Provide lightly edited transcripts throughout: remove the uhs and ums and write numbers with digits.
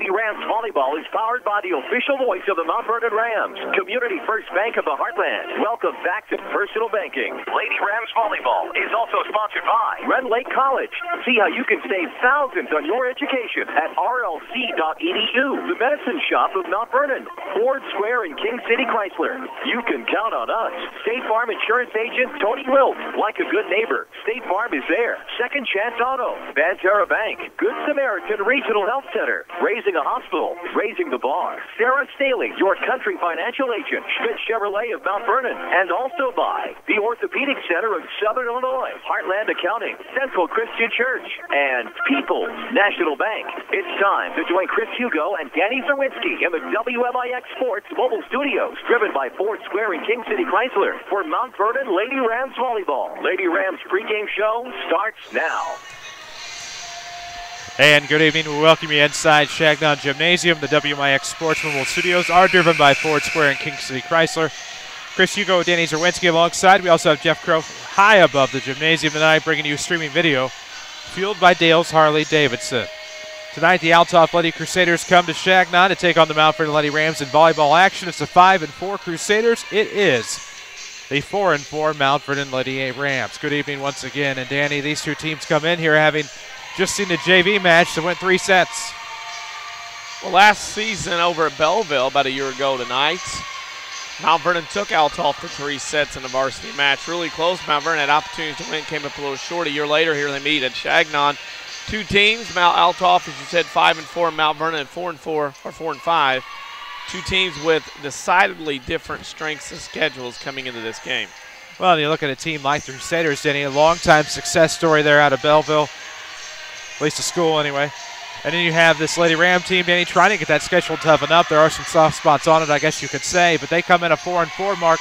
Lady Rams Volleyball is powered by the official voice of the Mount Vernon Rams, Community First Bank of the Heartland. Welcome back to personal banking. Lady Rams Volleyball is also sponsored by Red Lake College. See how you can save thousands on your education at rlc.edu. The Medicine Shop of Mount Vernon, Ford Square and King City Chrysler. You can count on us. State Farm Insurance Agent Tony Wilt. Like a good neighbor, State Farm is there. Second Chance Auto, Banterra Bank, Good Samaritan Regional Health Center, Raising a Hospital, Raising the Bar, Sarah Staley, your country financial agent, Schmidt Chevrolet of Mount Vernon, and also by the Orthopedic Center of Southern Illinois, Heartland Accounting, Central Christian Church, and People's National Bank. It's time to join Chris Hugo and Danny Zerwinski in the WMIX Sports Mobile Studios, driven by Ford Square and King City Chrysler, for Mount Vernon Lady Rams Volleyball. Lady Rams pregame show starts now. And good evening. We welcome you inside Shagnon Gymnasium. The WMIX Sports Mobile Studios are driven by Ford Square and King City Chrysler. Chris Hugo, Danny Zerwinski alongside. We also have Jeff Crow high above the gymnasium tonight, bringing you streaming video, fueled by Dale's Harley-Davidson. Tonight, the Althoff Lady Crusaders come to Shagnon to take on the Mount Vernon Lady Rams in volleyball action. It's the 5-4 Crusaders. It is the 4-4 Mount Vernon Lady Rams. Good evening once again. And Danny, these two teams come in here having just seen the JV match that went 3 sets. Well, last season over at Belleville, about a year ago tonight, Mount Vernon took Althoff to 3 sets in a varsity match. Really close. Mount Vernon had opportunities to win, came up a little short. A year later, here they meet at Shagnon. 2 teams, Mount Althoff, as you said, 5-4, Mount Vernon at 4-4 or 4-5. 2 teams with decidedly different strengths and schedules coming into this game. Well, you look at a team like the Crusaders, Danny, a long-time success story there out of Belleville. At least a school, anyway. And then you have this Lady Ram team, Danny, trying to get that schedule toughened up. There are some soft spots on it, I guess you could say, but they come in a 4-4 mark.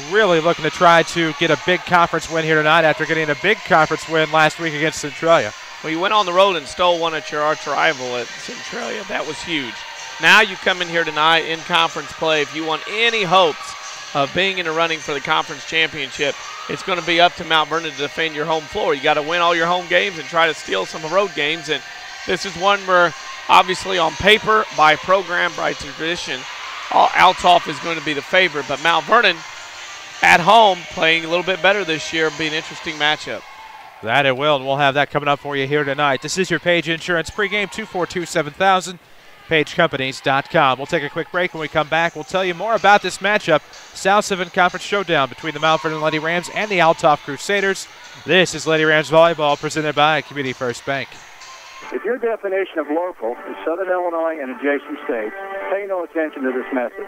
Really looking to try to get a big conference win here tonight after getting a big conference win last week against Centralia. Well, you went on the road and stole one at your arch rival at Centralia. That was huge. Now you come in here tonight in conference play. If you want any hopes of being in the running for the conference championship, it's going to be up to Mount Vernon to defend your home floor. You got to win all your home games and try to steal some road games. And this is one where, obviously, on paper, by program, by tradition, Althoff is going to be the favorite. But Mount Vernon, at home, playing a little bit better this year, will be an interesting matchup. That it will, and we'll have that coming up for you here tonight. This is your Page Insurance pregame, 242-7000. PageCompanies.com. We'll take a quick break. When we come back, we'll tell you more about this matchup, South 7 Conference Showdown between the Mount Vernon Lady Rams and the Althoff Crusaders. This is Lady Rams Volleyball, presented by Community First Bank. If your definition of local is Southern Illinois and adjacent states, pay no attention to this message.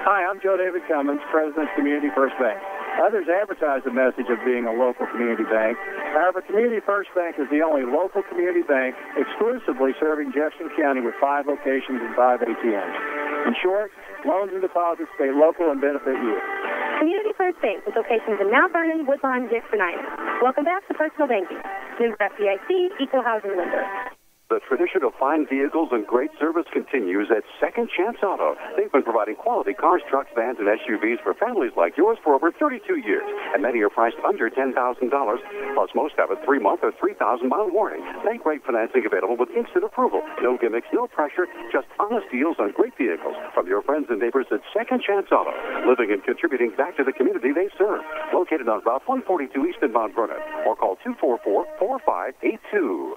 Hi, I'm Joe David Cummins, President of Community First Bank. Others advertise the message of being a local community bank. However, Community First Bank is the only local community bank exclusively serving Jefferson County with 5 locations and 5 ATMs. In short, loans and deposits stay local and benefit you. Community First Bank with locations in Mount Vernon, Woodlawn, Dixon, Iowa. Welcome back to Personal Banking. Member FDIC, Equal Housing Lender. The tradition of fine vehicles and great service continues at Second Chance Auto. They've been providing quality cars, trucks, vans, and SUVs for families like yours for over 32 years. And many are priced under $10,000. Plus, most have a 3-month or 3,000-mile warranty. Bank rate financing available with instant approval. No gimmicks, no pressure, just honest deals on great vehicles from your friends and neighbors at Second Chance Auto. Living and contributing back to the community they serve. Located on Route 142 East in Mount Vernon. Or call 244-4582.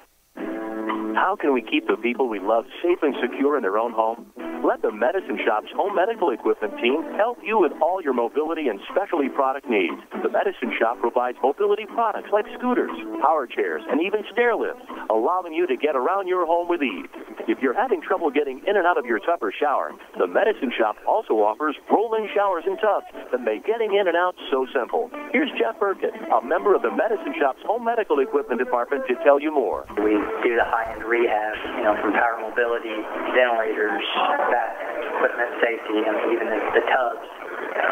How can we keep the people we love safe and secure in their own home? Let the Medicine Shop's home medical equipment team help you with all your mobility and specialty product needs. The Medicine Shop provides mobility products like scooters, power chairs, and even stair lifts, allowing you to get around your home with ease. If you're having trouble getting in and out of your tub or shower, the Medicine Shop also offers roll-in showers and tubs that make getting in and out so simple. Here's Jeff Burkett, a member of the Medicine Shop's home medical equipment department, to tell you more. We do the high-end rehab, from power mobility, ventilators, bath equipment, safety, and even the tubs,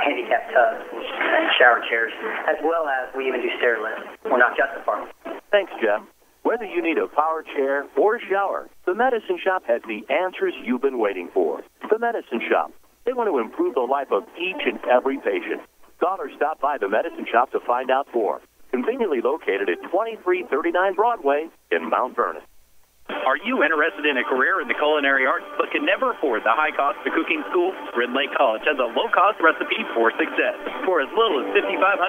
handicap tubs, and shower chairs, as well as we even do stair lifts. We're not just a pharmacy. Thanks, Jeff. Whether you need a power chair or shower, the Medicine Shop has the answers you've been waiting for. The Medicine Shop. They want to improve the life of each and every patient. Call or stop by the Medicine Shop to find out more. Conveniently located at 2339 Broadway in Mount Vernon. Are you interested in a career in the culinary arts but can never afford the high cost of cooking school? Red Lake College has a low-cost recipe for success. For as little as $5,500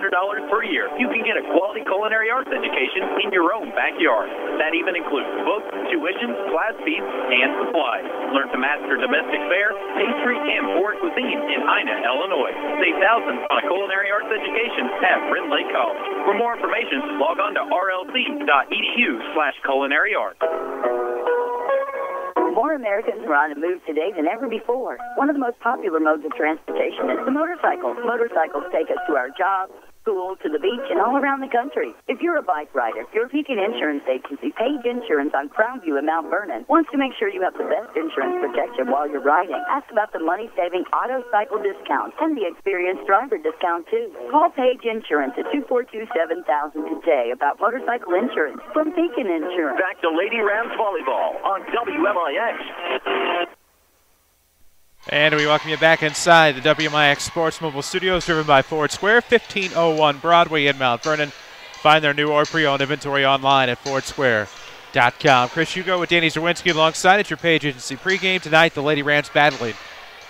per year, you can get a quality culinary arts education in your own backyard. That even includes books, tuition, class fees, and supplies. Learn to master domestic fare, pastry, and foreign cuisine in Ina, Illinois. Save thousands on a culinary arts education at Red Lake College. For more information, log on to rlc.edu/culinary arts. More Americans are on the move today than ever before. One of the most popular modes of transportation is the motorcycle. Motorcycles take us to our jobs, school, to the beach, and all around the country. If you're a bike rider, your Pekin Insurance Agency, Page Insurance on Crownview in Mount Vernon, wants to make sure you have the best insurance protection while you're riding. Ask about the money-saving auto cycle discount and the experienced driver discount, too. Call Page Insurance at 242-7000 today about motorcycle insurance from Pekin Insurance. Back to Lady Rams volleyball on WMIX. And we welcome you back inside the WMIX Sports Mobile Studios, driven by Ford Square, 1501 Broadway in Mount Vernon. Find their new or pre-owned inventory online at fordsquare.com. Chris Hugo with Danny Zerwinski alongside at your Page Agency pregame. Tonight, the Lady Rams battling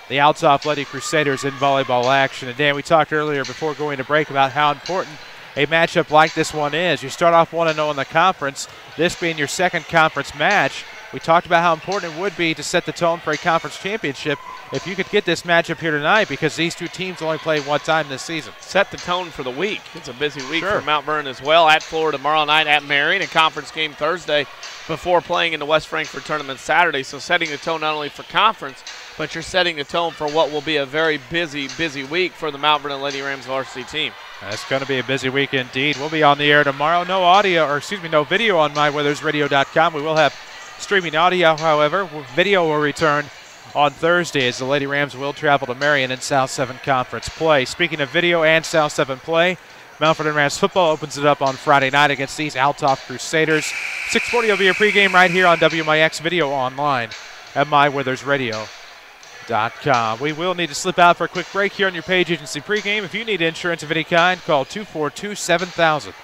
the Althoff Lady Crusaders in volleyball action. And Dan, we talked earlier before going to break about how important a matchup like this one is. You start off 1-0 in the conference, this being your second conference match. We talked about how important it would be to set the tone for a conference championship if you could get this matchup here tonight, because these two teams only play one time this season. Set the tone for the week. It's a busy week for Mount Vernon as well. At Florida tomorrow night, at Marion, a conference game Thursday before playing in the West Frankfort tournament Saturday. So setting the tone not only for conference, but you're setting the tone for what will be a very busy week for the Mount Vernon Lady Rams varsity team. It's going to be a busy week indeed. We'll be on the air tomorrow. No video on myweathersradio.com. We will have streaming audio, however. Video will return on Thursday as the Lady Rams will travel to Marion in South 7 Conference play. Speaking of video and South 7 play, Mount Vernon Rams football opens it up on Friday night against these Althoff Crusaders. 6:40 will be your pregame right here on WMIX Video online at myweathersradio.com. We will need to slip out for a quick break here on your Page Agency pregame. If you need insurance of any kind, call 242-7000.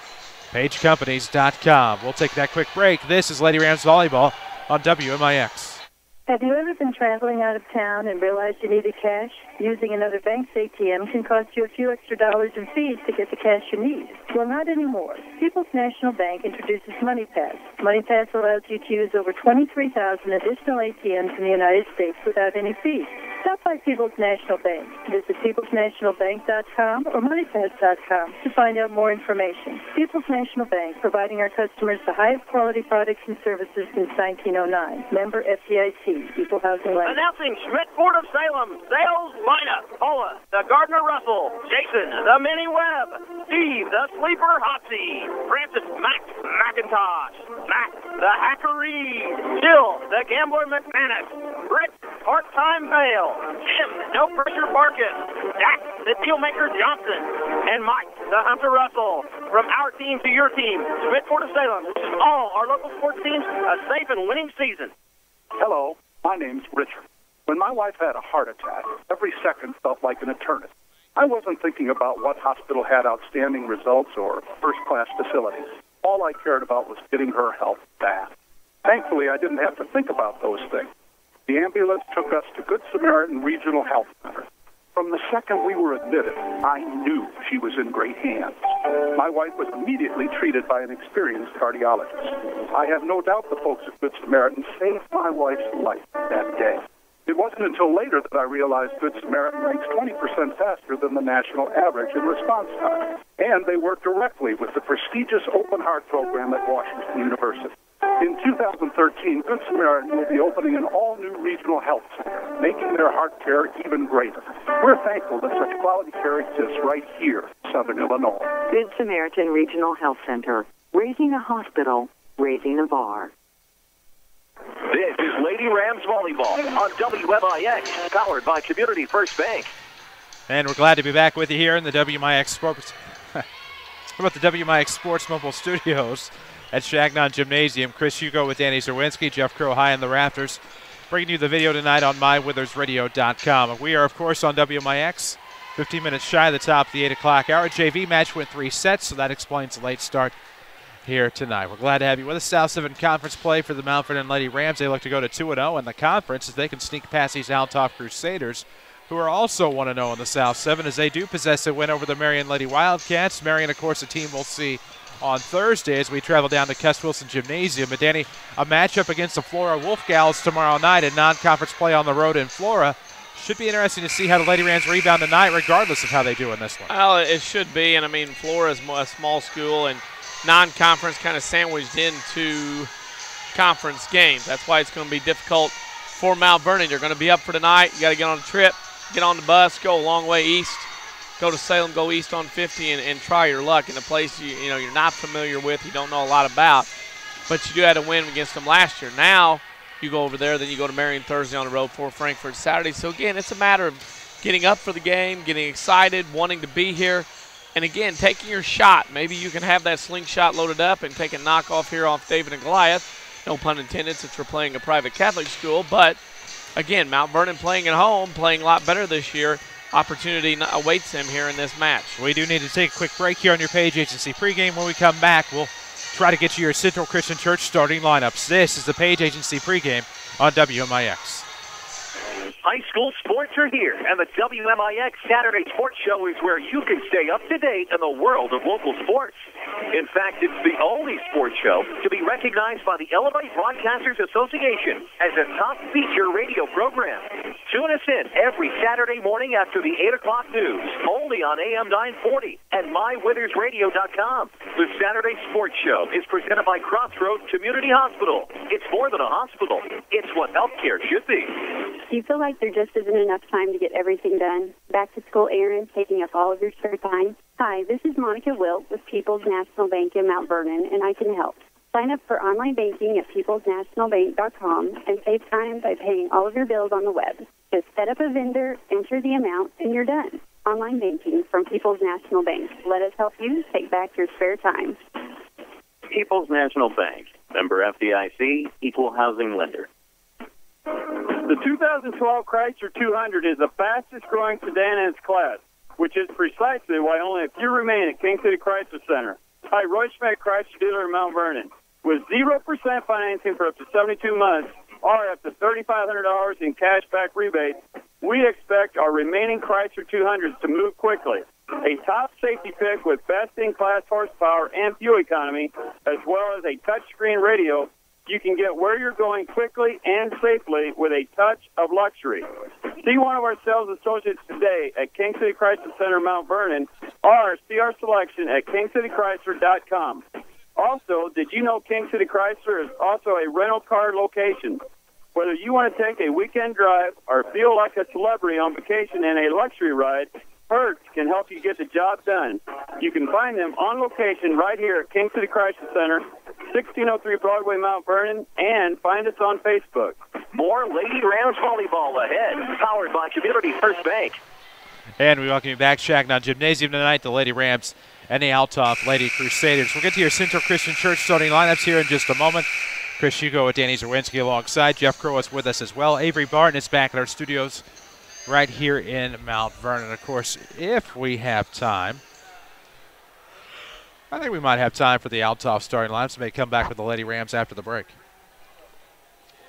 PageCompanies.com. We'll take that quick break. This is Lady Rams Volleyball on WMIX. Have you ever been traveling out of town and realized you needed cash? Using another bank's ATM can cost you a few extra dollars in fees to get the cash you need. Well, not anymore. People's National Bank introduces MoneyPass. MoneyPass allows you to use over 23,000 additional ATMs in the United States without any fees. Stop by People's National Bank. Visit peoplesnationalbank.com or moneypass.com to find out more information. People's National Bank, providing our customers the highest quality products and services since 1909. Member FDIC, Equal Housing Lender. Announcing Schmidt Ford of Salem sales lineup. Paula, the Gardner Russell, Jason, the Minnie Webb, Steve, the Sleeper Hotsy, Francis Mac McIntosh, Matt, the Hacker Reed, Jill, the Gambler McManus, Rick, Part-Time Vale, Jim, No Pressure Barkus, Jack, the Dealmaker Johnson, and Mike, the Hunter Russell. From our team to your team, Schmidt Ford of Salem wishes all our local sports teams a safe and winning season. Hello, my name's Richard. When my wife had a heart attack, every second felt like an eternity. I wasn't thinking about what hospital had outstanding results or first-class facilities. All I cared about was getting her health back. Thankfully, I didn't have to think about those things. The ambulance took us to Good Samaritan Regional Health Center. From the second we were admitted, I knew she was in great hands. My wife was immediately treated by an experienced cardiologist. I have no doubt the folks at Good Samaritan saved my wife's life that day. It wasn't until later that I realized Good Samaritan ranks 20% faster than the national average in response time. And they work directly with the prestigious Open Heart program at Washington University. In 2013, Good Samaritan will be opening an all-new regional health center, making their heart care even greater. We're thankful that such quality care exists right here in Southern Illinois. Good Samaritan Regional Health Center. Raising a hospital, raising a bar. This is Lady Rams Volleyball on WMIX, powered by Community First Bank. And we're glad to be back with you here in the WMIX Sports. How about the WMIX Sports Mobile Studios at Shagnon Gymnasium? Chris Hugo with Danny Zerwinski, Jeff Crow high in the rafters, bringing you the video tonight on myweathersradio.com. We are, of course, on WMIX, 15 minutes shy of the top of the 8 o'clock hour. JV match went 3 sets, so that explains the late start here tonight. We're glad to have you with us. South 7 Conference play for the Mount Vernon Lady Rams. They look to go to 2-0 in the conference as they can sneak past these Althoff Crusaders, who are also 1-0 in the South 7 as they do possess a win over the Marion Lady Wildcats. Marion, of course, a team we'll see on Thursday as we travel down to Kess Wilson Gymnasium. But Danny, a matchup against the Flora Wolf Gals tomorrow night in non-conference play on the road in Flora. Should be interesting to see how the Lady Rams rebound tonight, regardless of how they do in this one. Well, it should be, and I mean, Flora is a small school and non-conference kind of sandwiched into conference games. That's why it's going to be difficult for Mount Vernon. You're going to be up for tonight. You got to get on a trip, get on the bus, go a long way east, go to Salem, go east on 50, and try your luck in a place you're not familiar with, you don't know a lot about, but you do have to win against them last year. Now you go over there, then you go to Marion Thursday on the road for Frankfort Saturday. So, again, it's a matter of getting up for the game, getting excited, wanting to be here, and, again, taking your shot. Maybe you can have that slingshot loaded up and take a knockoff here off David and Goliath. No pun intended since we're playing a private Catholic school. But, again, Mount Vernon playing at home, playing a lot better this year. Opportunity awaits them here in this match. We do need to take a quick break here on your Page Agency pregame. When we come back, we'll try to get you your Central Christian Church starting lineups. This is the Page Agency pregame on WMIX. High school sports are here, and the WMIX Saturday Sports Show is where you can stay up to date in the world of local sports. In fact, it's the only sports show to be recognized by the Illinois Broadcasters Association as a top feature radio program. Tune us in every Saturday morning after the 8 o'clock news, only on AM 940 and mywintersradio.com. The Saturday Sports Show is presented by Crossroads Community Hospital. It's more than a hospital. It's what healthcare should be. Do you feel like there just isn't enough time to get everything done? Back to school errands taking up all of your spare time? Hi, this is Monica Wilt with People's National Bank in Mount Vernon, and I can help. Sign up for online banking at peoplesnationalbank.com and save time by paying all of your bills on the web. Just set up a vendor, enter the amount, and you're done. Online banking from People's National Bank. Let us help you take back your spare time. People's National Bank, member FDIC, equal housing lender. The 2012 Chrysler 200 is the fastest growing sedan in its class, which is precisely why only a few remain at King City Chrysler Center. Hi, Roy Schmidt, Chrysler dealer in Mount Vernon. With 0% financing for up to 72 months or up to $3,500 in cash back rebates, we expect our remaining Chrysler 200s to move quickly. A top safety pick with best-in-class horsepower and fuel economy, as well as a touchscreen radio, you can get where you're going quickly and safely with a touch of luxury. See one of our sales associates today at King City Chrysler Center, Mount Vernon, or see our selection at kingcitychrysler.com. Also, did you know King City Chrysler is also a rental car location? Whether you want to take a weekend drive or feel like a celebrity on vacation in a luxury ride, Hertz can help you get the job done. You can find them on location right here at King City Chrysler Center, 1603 Broadway, Mount Vernon, and find us on Facebook. More Lady Rams volleyball ahead, powered by Community First Bank. And we welcome you back, Shagnon Gymnasium tonight, the Lady Rams and the Althoff Lady Crusaders. We'll get to your Central Christian Church starting lineups here in just a moment. Chris Hugo with Danny Zerwinski alongside. Jeff Crow is with us as well. Avery Barton is back at our studios right here in Mount Vernon. Of course, if we have time, I think we might have time for the Althoff starting lineups. May come back with the Lady Rams after the break.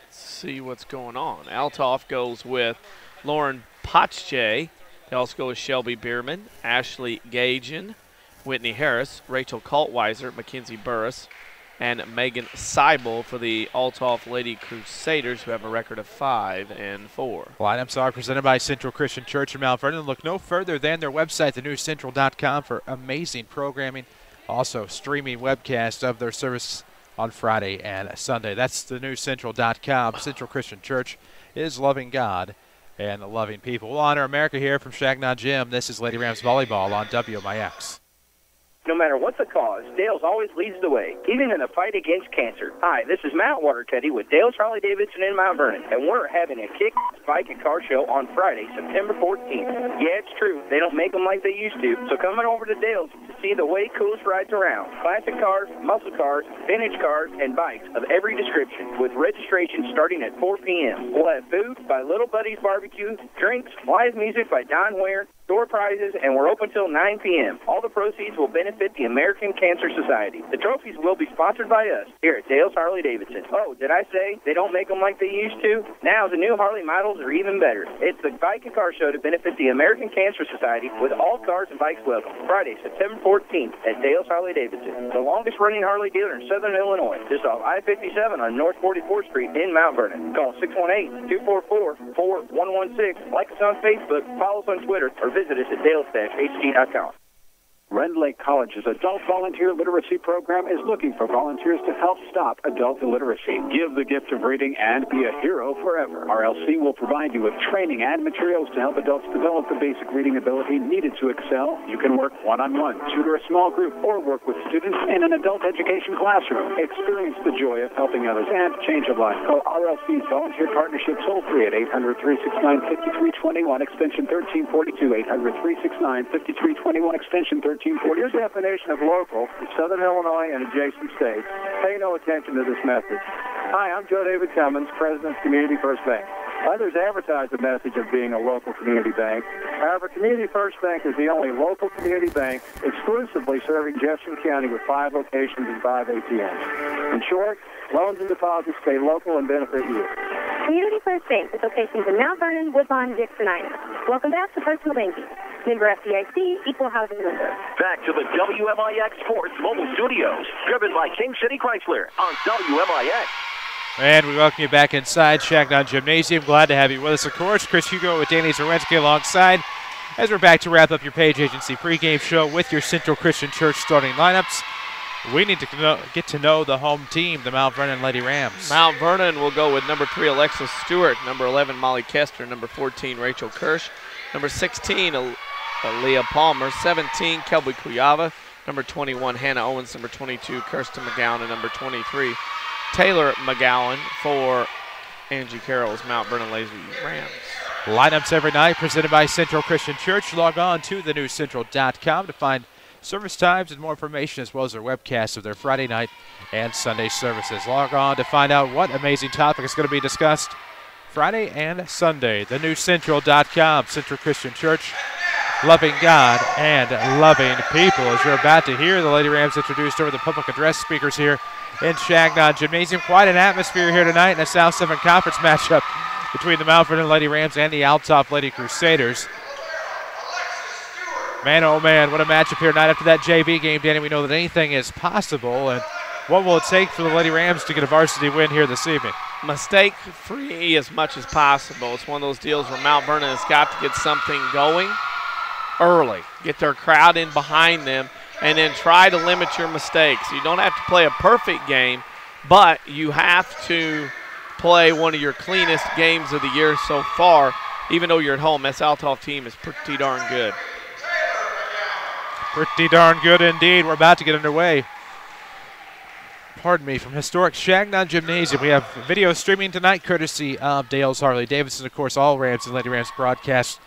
Let's see what's going on. Althoff goes with Lauren Potche. They also go with Shelby Bierman, Ashley Gajan, Whitney Harris, Rachel Kaltweiser, Mackenzie Burris, and Megan Seibel for the Althoff Lady Crusaders, who have a record of 5-4. Lineups are presented by Central Christian Church in Mount Vernon. Look no further than their website, thenewscentral.com, for amazing programming. Also, streaming webcast of their service on Friday and Sunday. That's thenewscentral.com. Central Christian Church is loving God and loving people. We'll honor America here from Shagnon Gym. This is Lady Rams Volleyball on WMIX. No matter what the cause, Dale's always leads the way, even in the fight against cancer. Hi, this is Matt Watercutty with Dale's Harley-Davidson in Mount Vernon, and we're having a kick, bike, and car show on Friday, September 14th. Yeah, it's true. They don't make them like they used to, so come on over to Dale's to see the way coolest rides around. Classic cars, muscle cars, vintage cars, and bikes of every description, with registration starting at 4 p.m. We'll have food by Little Buddy's Barbecue, drinks, live music by Don Ware, store prizes, and we're open till 9 p.m. All the proceeds will benefit the American Cancer Society. The trophies will be sponsored by us here at Dale's Harley-Davidson. Oh, did I say they don't make them like they used to? Now the new Harley models are even better. It's the Bike and Car Show to benefit the American Cancer Society with all cars and bikes welcome. Friday, September 14th at Dale's Harley-Davidson, the longest-running Harley dealer in Southern Illinois, just off I-57 on North 44th Street in Mount Vernon. Call 618-244-4116. Like us on Facebook, follow us on Twitter, or visit us at dales-hg.com. Rend Lake College's Adult Volunteer Literacy Program is looking for volunteers to help stop adult illiteracy. Give the gift of reading and be a hero forever. RLC will provide you with training and materials to help adults develop the basic reading ability needed to excel. You can work one-on-one, tutor a small group, or work with students in an adult education classroom. Experience the joy of helping others and change a life. Call RLC's Volunteer Partnership toll-free at 800-369-5321, extension 1342, 800-369-5321, extension 1342. Your definition of local is Southern Illinois and adjacent states. Pay no attention to this message. Hi, I'm Joe David Cummins, President of Community First Bank. Others advertise the message of being a local community bank. However, Community First Bank is the only local community bank exclusively serving Jefferson County with 5 locations and 5 ATMs. In short, loans and deposits stay local and benefit you. Community First Bank with locations in Mount Vernon, Woodlawn, Dixon, Ina. Welcome back to Personal Banking. Member FDIC, Equal Housing Lender. Back to the WMIX Sports Mobile Studios, driven by King City Chrysler on WMIX. And we welcome you back inside Shagnon Gymnasium. Glad to have you with us, of course. Chris Hugo with Danny Zerwinski alongside as we're back to wrap up your Page Agency pregame show with your Central Christian Church starting lineups. We need to get to know the home team, the Mount Vernon Lady Rams. Mount Vernon will go with number 3, Alexis Stewart, number 11, Molly Kester, number 14, Rachel Kirsch, number 16, Leah Palmer, 17, Kelby Kuyava, number 21, Hannah Owens, number 22, Kirsten McGowan, and number 23, Taylor McGowan for Angie Carroll's Mount Vernon Lady Rams. Lineups every night presented by Central Christian Church. Log on to thenewcentral.com to find service times and more information, as well as their webcasts of their Friday night and Sunday services. Log on to find out what amazing topic is going to be discussed Friday and Sunday. thenewcentral.com. Central Christian Church, loving God and loving people. As you're about to hear, the Lady Rams introduced over the public address speakers here in Shagnon Gymnasium. Quite an atmosphere here tonight in a South 7 Conference matchup between the Mount Vernon Lady Rams and the Althoff Lady Crusaders. Man, oh man, what a matchup here tonight after that JV game, Danny. We know that anything is possible, and what will it take for the Lady Rams to get a varsity win here this evening? Mistake-free as much as possible. It's one of those deals where Mount Vernon has got to get something going early, get their crowd in behind them, and then try to limit your mistakes. You don't have to play a perfect game, but you have to play one of your cleanest games of the year so far. Even though you're at home, this Althoff team is pretty darn good. Pretty darn good indeed. We're about to get underway. Pardon me, from historic Shagnon Gymnasium. We have video streaming tonight courtesy of Dale's Harley-Davidson. Of course, all Rams and Lady Rams broadcasts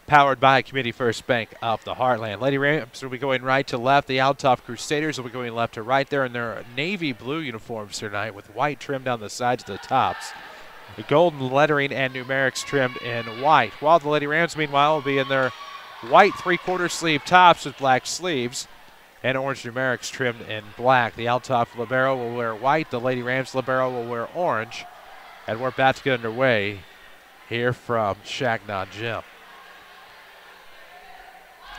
powered by Community First Bank of the Heartland. Lady Rams will be going right to left. The Althoff Crusaders will be going left to right there in their navy blue uniforms tonight with white trim down the sides of the tops. The golden lettering and numerics trimmed in white. While the Lady Rams, meanwhile, will be in their white three-quarter sleeve tops with black sleeves and orange numerics trimmed in black. The Althoff libero will wear white. The Lady Rams libero will wear orange. And we're about to get underway here from Shagnon Gym.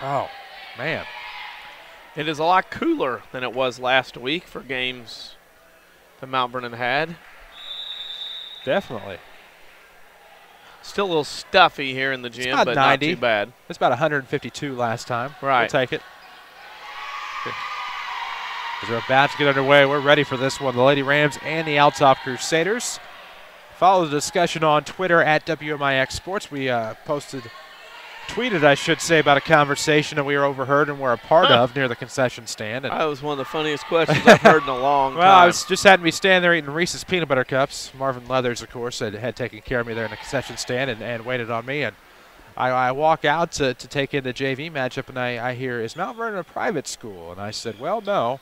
Oh, man. It is a lot cooler than it was last week for games that Mount Vernon had. Definitely. Still a little stuffy here in the gym, but 90. Not too bad. It's about 152 last time. Right. We'll take it. Okay. As we're about to get underway, we're ready for this one. The Lady Rams and the Althoff Crusaders. Follow the discussion on Twitter at WMIX Sports. We tweeted, I should say, about a conversation that we were overheard and were a part of near the concession stand. And that was one of the funniest questions I've heard in a long time. Well, I was just had me stand there eating Reese's peanut butter cups. Marvin Leathers, of course, had taken care of me there in the concession stand and waited on me. And I walk out to take in the JV matchup, and I hear, is Mount Vernon a private school? And I said, well, no.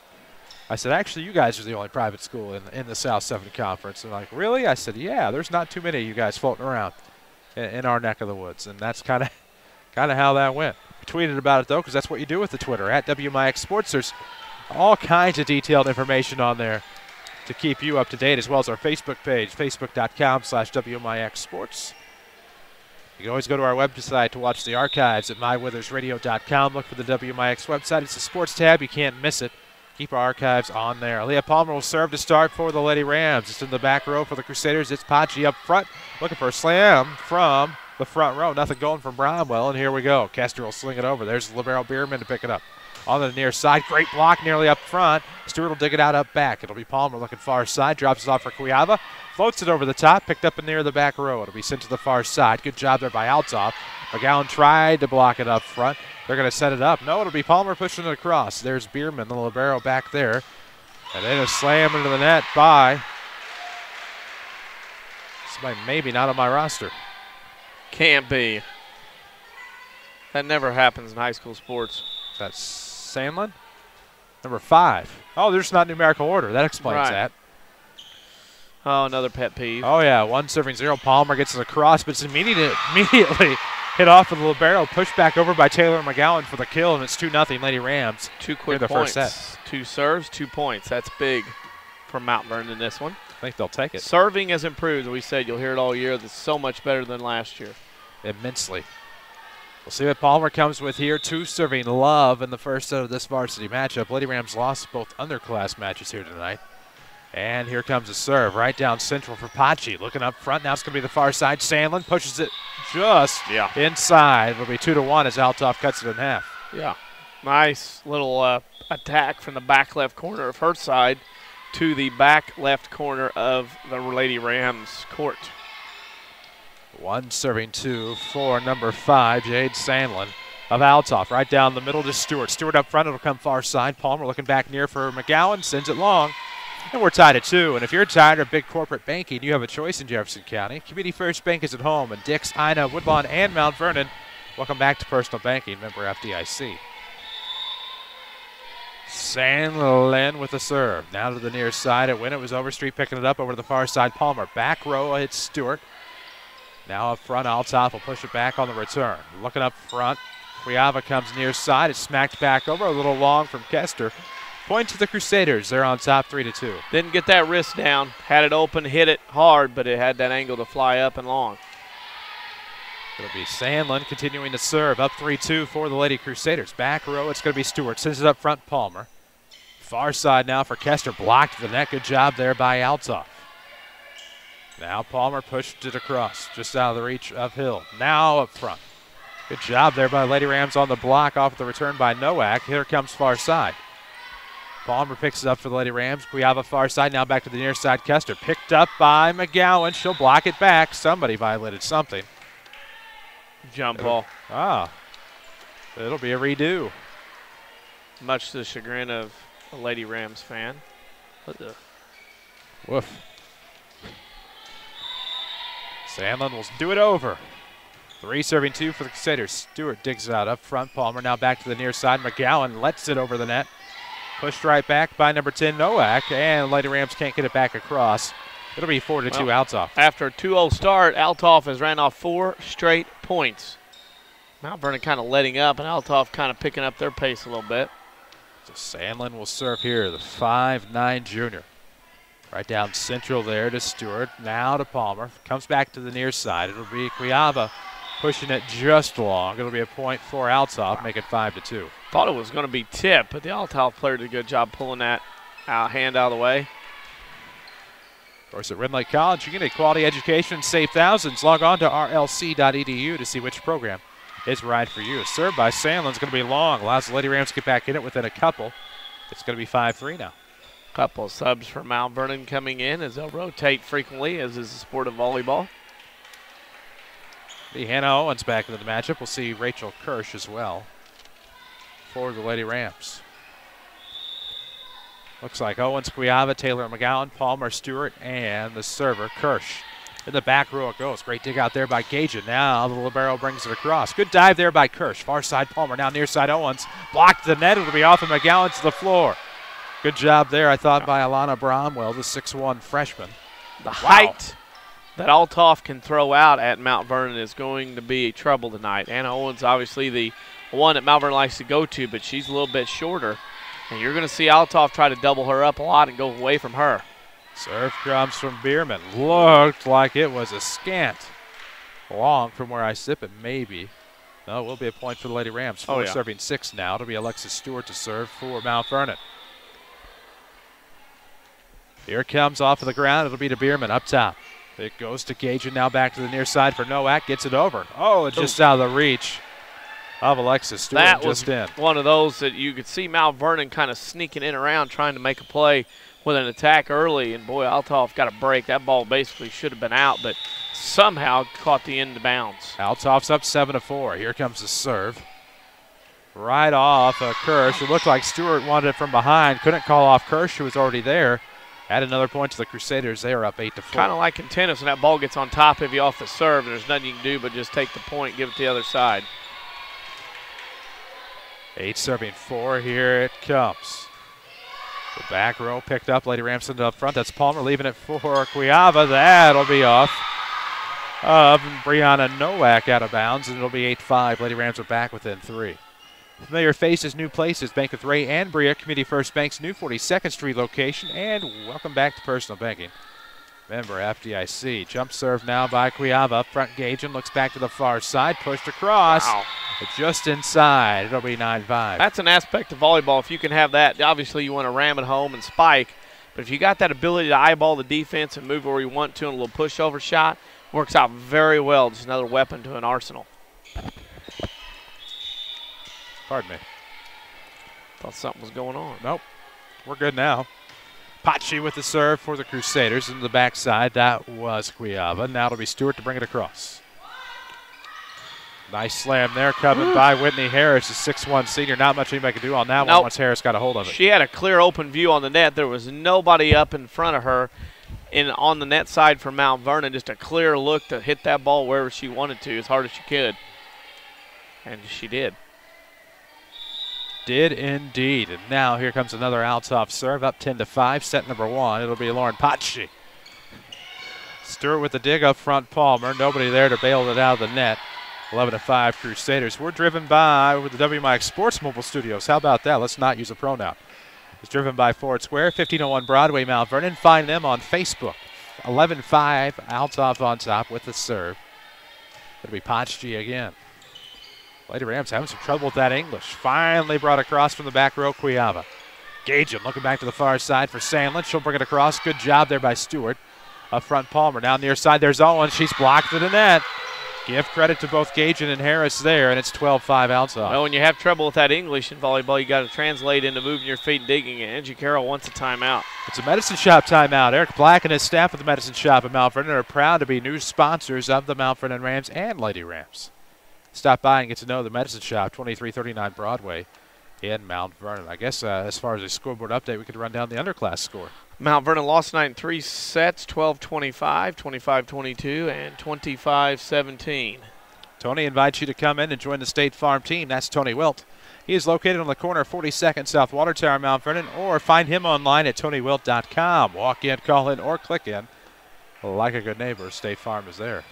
I said, actually, you guys are the only private school in the South 7 Conference. And like, really? I said, yeah, there's not too many of you guys floating around in our neck of the woods. And that's kind of kind of how that went. We tweeted about it, though, because that's what you do with the Twitter, at WMIX Sports. There's all kinds of detailed information on there to keep you up to date, as well as our Facebook page, facebook.com/WMIX Sports. You can always go to our website to watch the archives at mywithersradio.com. Look for the WMIX website. It's a sports tab. You can't miss it. Keep our archives on there. Leah Palmer will serve to start for the Lady Rams. It's in the back row for the Crusaders. It's Pachi up front, looking for a slam from the front row. Nothing going from Bromwell, and here we go. Kester will sling it over. There's Libero Bierman to pick it up. On the near side, great block nearly up front. Stewart will dig it out up back. It'll be Palmer looking far side, drops it off for Cuiava, floats it over the top, picked up near the back row. It'll be sent to the far side. Good job there by Althoff. McGowan tried to block it up front. They're going to set it up. No, it'll be Palmer pushing it across. There's Bierman, the libero back there. And then a slam into the net by somebody maybe not on my roster. Can't be. That never happens in high school sports. That's Sandlin, number 5. Oh, there's not numerical order. That explains that. Oh, another pet peeve. Oh, yeah, 1-0. Palmer gets it across, but it's immediately hit off of the libero, pushed back over by Taylor McGowan for the kill, and it's 2-0 Lady Rams. 2 quick points. First set. 2 serves, 2 points. That's big for Mount Vernon in this one. I think they'll take it. Serving has improved. We said you'll hear it all year. That's so much better than last year. Immensely. We'll see what Palmer comes with here. 2 serving love in the first set of this varsity matchup. Lady Rams lost both underclass matches here tonight. And here comes a serve right down central for Pachi. Looking up front. Now it's going to be the far side. Sandlin pushes it just inside. It'll be 2-1 as Althoff cuts it in half. Yeah. Nice little attack from the back left corner of her side to the back left corner of the Lady Rams court. 1 serving 2 for number 5, Jade Sandlin of Althoff. Right down the middle to Stewart. Stewart up front. It'll come far side. Palmer looking back near for McGowan. Sends it long. And we're tied at 2. And if you're tired of big corporate banking, you have a choice in Jefferson County. Community First Bank is at home in Dix, Ina, Woodlawn, and Mount Vernon. Welcome back to Personal Banking, member FDIC. Sandlin with the serve. Now to the near side. When it was Overstreet picking it up over to the far side. Palmer. Back row hits Stewart. Now up front, Althoff will push it back on the return. Looking up front, Cuiava comes near side. It's smacked back over, a little long from Kester. Point to the Crusaders. They're on top 3-2. Didn't get that wrist down. Had it open, hit it hard, but it had that angle to fly up and long. It'll be Sandlin continuing to serve. Up 3-2 for the Lady Crusaders. Back row, it's going to be Stewart. Sends it up front, Palmer. Far side now for Kester. Blocked the net. Good job there by Althoff. Now Palmer pushed it across, just out of the reach of Hill. Now up front. Good job there by Lady Rams on the block off the return by Nowak. Here comes far side. Palmer picks it up for the Lady Rams. Cuiava far side, now back to the near side. Kester picked up by McGowan. She'll block it back. Somebody violated something. Jump ball. It'll be a redo. Much to the chagrin of a Lady Rams fan. Woof. Sandlin will do it over. 3 serving 2 for the Crusaders. Stewart digs it out up front. Palmer now back to the near side. McGowan lets it over the net. Pushed right back by number 10, Nowak. And Lady Rams can't get it back across. It'll be 4-2 Althoff. After a 2-0 start, Althoff has ran off 4 straight points. Mount Vernon kind of letting up, and Althoff kind of picking up their pace a little bit. So Sandlin will serve here, the 5'9" junior. Right down central there to Stewart. Now to Palmer. Comes back to the near side. It'll be Cuiava pushing it just long. It'll be a point for Althoff, make it 5-2. Thought it was going to be tipped, but the Althoff player did a good job pulling that hand out of the way. Of course, at Red Lake College, you get a quality education and save thousands. Log on to rlc.edu to see which program is right for you. Served by Sandlin's going to be long. Allows the Lady Rams to get back in it within a couple. It's going to be 5-3 now. Couple subs for Mount Vernon coming in as they'll rotate frequently, as is the sport of volleyball. The Hannah Owens back into the matchup. We'll see Rachel Kirsch as well for the Lady Rams. Looks like Owens, Cuiava, Taylor McGowan, Palmer, Stewart, and the server, Kirsch. In the back row it goes. Great dig out there by Gajan. Now the libero brings it across. Good dive there by Kirsch. Far side Palmer, now near side Owens. Blocked the net. It'll be off of McGowan to the floor. Good job there, I thought, by Alana Bromwell, the 6'1" freshman. The height that Althoff can throw out at Mount Vernon is going to be trouble tonight. Anna Owens obviously the one that Mount Vernon likes to go to, but she's a little bit shorter. And you're going to see Althoff try to double her up a lot and go away from her. Serve comes from Bierman. Looked like it was a scant long from where I sip it, maybe. No, it will be a point for the Lady Rams. Four serving 6 now. It'll be Alexis Stewart to serve for Mount Vernon. Here comes off of the ground. It'll be to Bierman up top. It goes to Gajan now back to the near side for Nowak. Gets it over. Oh, it's just out of the reach of Alexis Stewart. That was one of those that you could see Mount Vernon kind of sneaking in around trying to make a play with an attack early. And, boy, Althoff got a break. That ball basically should have been out, but somehow caught the end of bounds. Althoff's up 7-4. Here comes the serve. Right off Kirsch. It looked like Stewart wanted it from behind. Couldn't call off Kirsch, who was already there. Add another point to the Crusaders. They are up 8-4. Kind of like in tennis, when that ball gets on top of you off the serve, and there's nothing you can do but just take the point, give it to the other side. 8 serving 4. Here it comes. The back row picked up. Lady Rams sent it up front. That's Palmer leaving it for Cuiava. That'll be off of Brianna Nowak out of bounds, and it'll be 8-5. Lady Rams are back within 3. Familiar faces, new places. Bank with Ray and Bria, Community First Bank's new 42nd Street location. And welcome back to Personal Banking. Member FDIC. Jump serve now by Cuiava. Up front, Gajan looks back to the far side. Pushed across. Wow. Just inside. It'll be 9-5. That's an aspect of volleyball. If you can have that, obviously you want to ram it home and spike. But if you got that ability to eyeball the defense and move where you want to, and a little pushover shot, works out very well. Just another weapon to an arsenal. Pardon me. Thought something was going on. Nope. We're good now. Pachi with the serve for the Crusaders into the backside. That was Cuiava. Now it'll be Stewart to bring it across. Nice slam there coming by Whitney Harris, a 6'1 senior. Not much anybody can do on that one once Harris got a hold of it. She had a clear open view on the net. There was nobody up in front of her on the net side for Mount Vernon. Just a clear look to hit that ball wherever she wanted to, as hard as she could. And she did. Did indeed. And now here comes another Althoff serve, up 10-5, set number 1. It'll be Lauren Pachi. Stewart with the dig up front, Palmer. Nobody there to bail it out of the net. 11-5 Crusaders. We're driven by with the WMIX Sports Mobile Studios. How about that? Let's not use a pronoun. It's driven by Ford Square, 1501 Broadway, Mount Vernon. Find them on Facebook. 11-5, Althoff on top with the serve. It'll be Pachi again. Lady Rams having some trouble with that English. Finally brought across from the back row, Cuiava. Gajan looking back to the far side for Sandlin. She'll bring it across. Good job there by Stewart. Up front, Palmer. Now near side, there's Owen. She's blocked to the net. Give credit to both Gajan and Harris there, and it's 12-5 Althoff. Well, when you have trouble with that English in volleyball, you got to translate into moving your feet and digging it. Angie Carroll wants a timeout. It's a Medicine Shop timeout. Eric Black and his staff at the Medicine Shop at Mount Vernon are proud to be new sponsors of the Mount Vernon Rams and Lady Rams. Stop by and get to know the Medicine Shop, 2339 Broadway in Mount Vernon. I guess as far as a scoreboard update, we could run down the underclass score. Mount Vernon lost tonight in 3 sets, 12-25, 25-22, and 25-17. Tony invites you to come in and join the State Farm team. That's Tony Wilt. He is located on the corner of 42nd South Water Tower, Mount Vernon, or find him online at TonyWilt.com. Walk in, call in, or click in. Like a good neighbor, State Farm is there.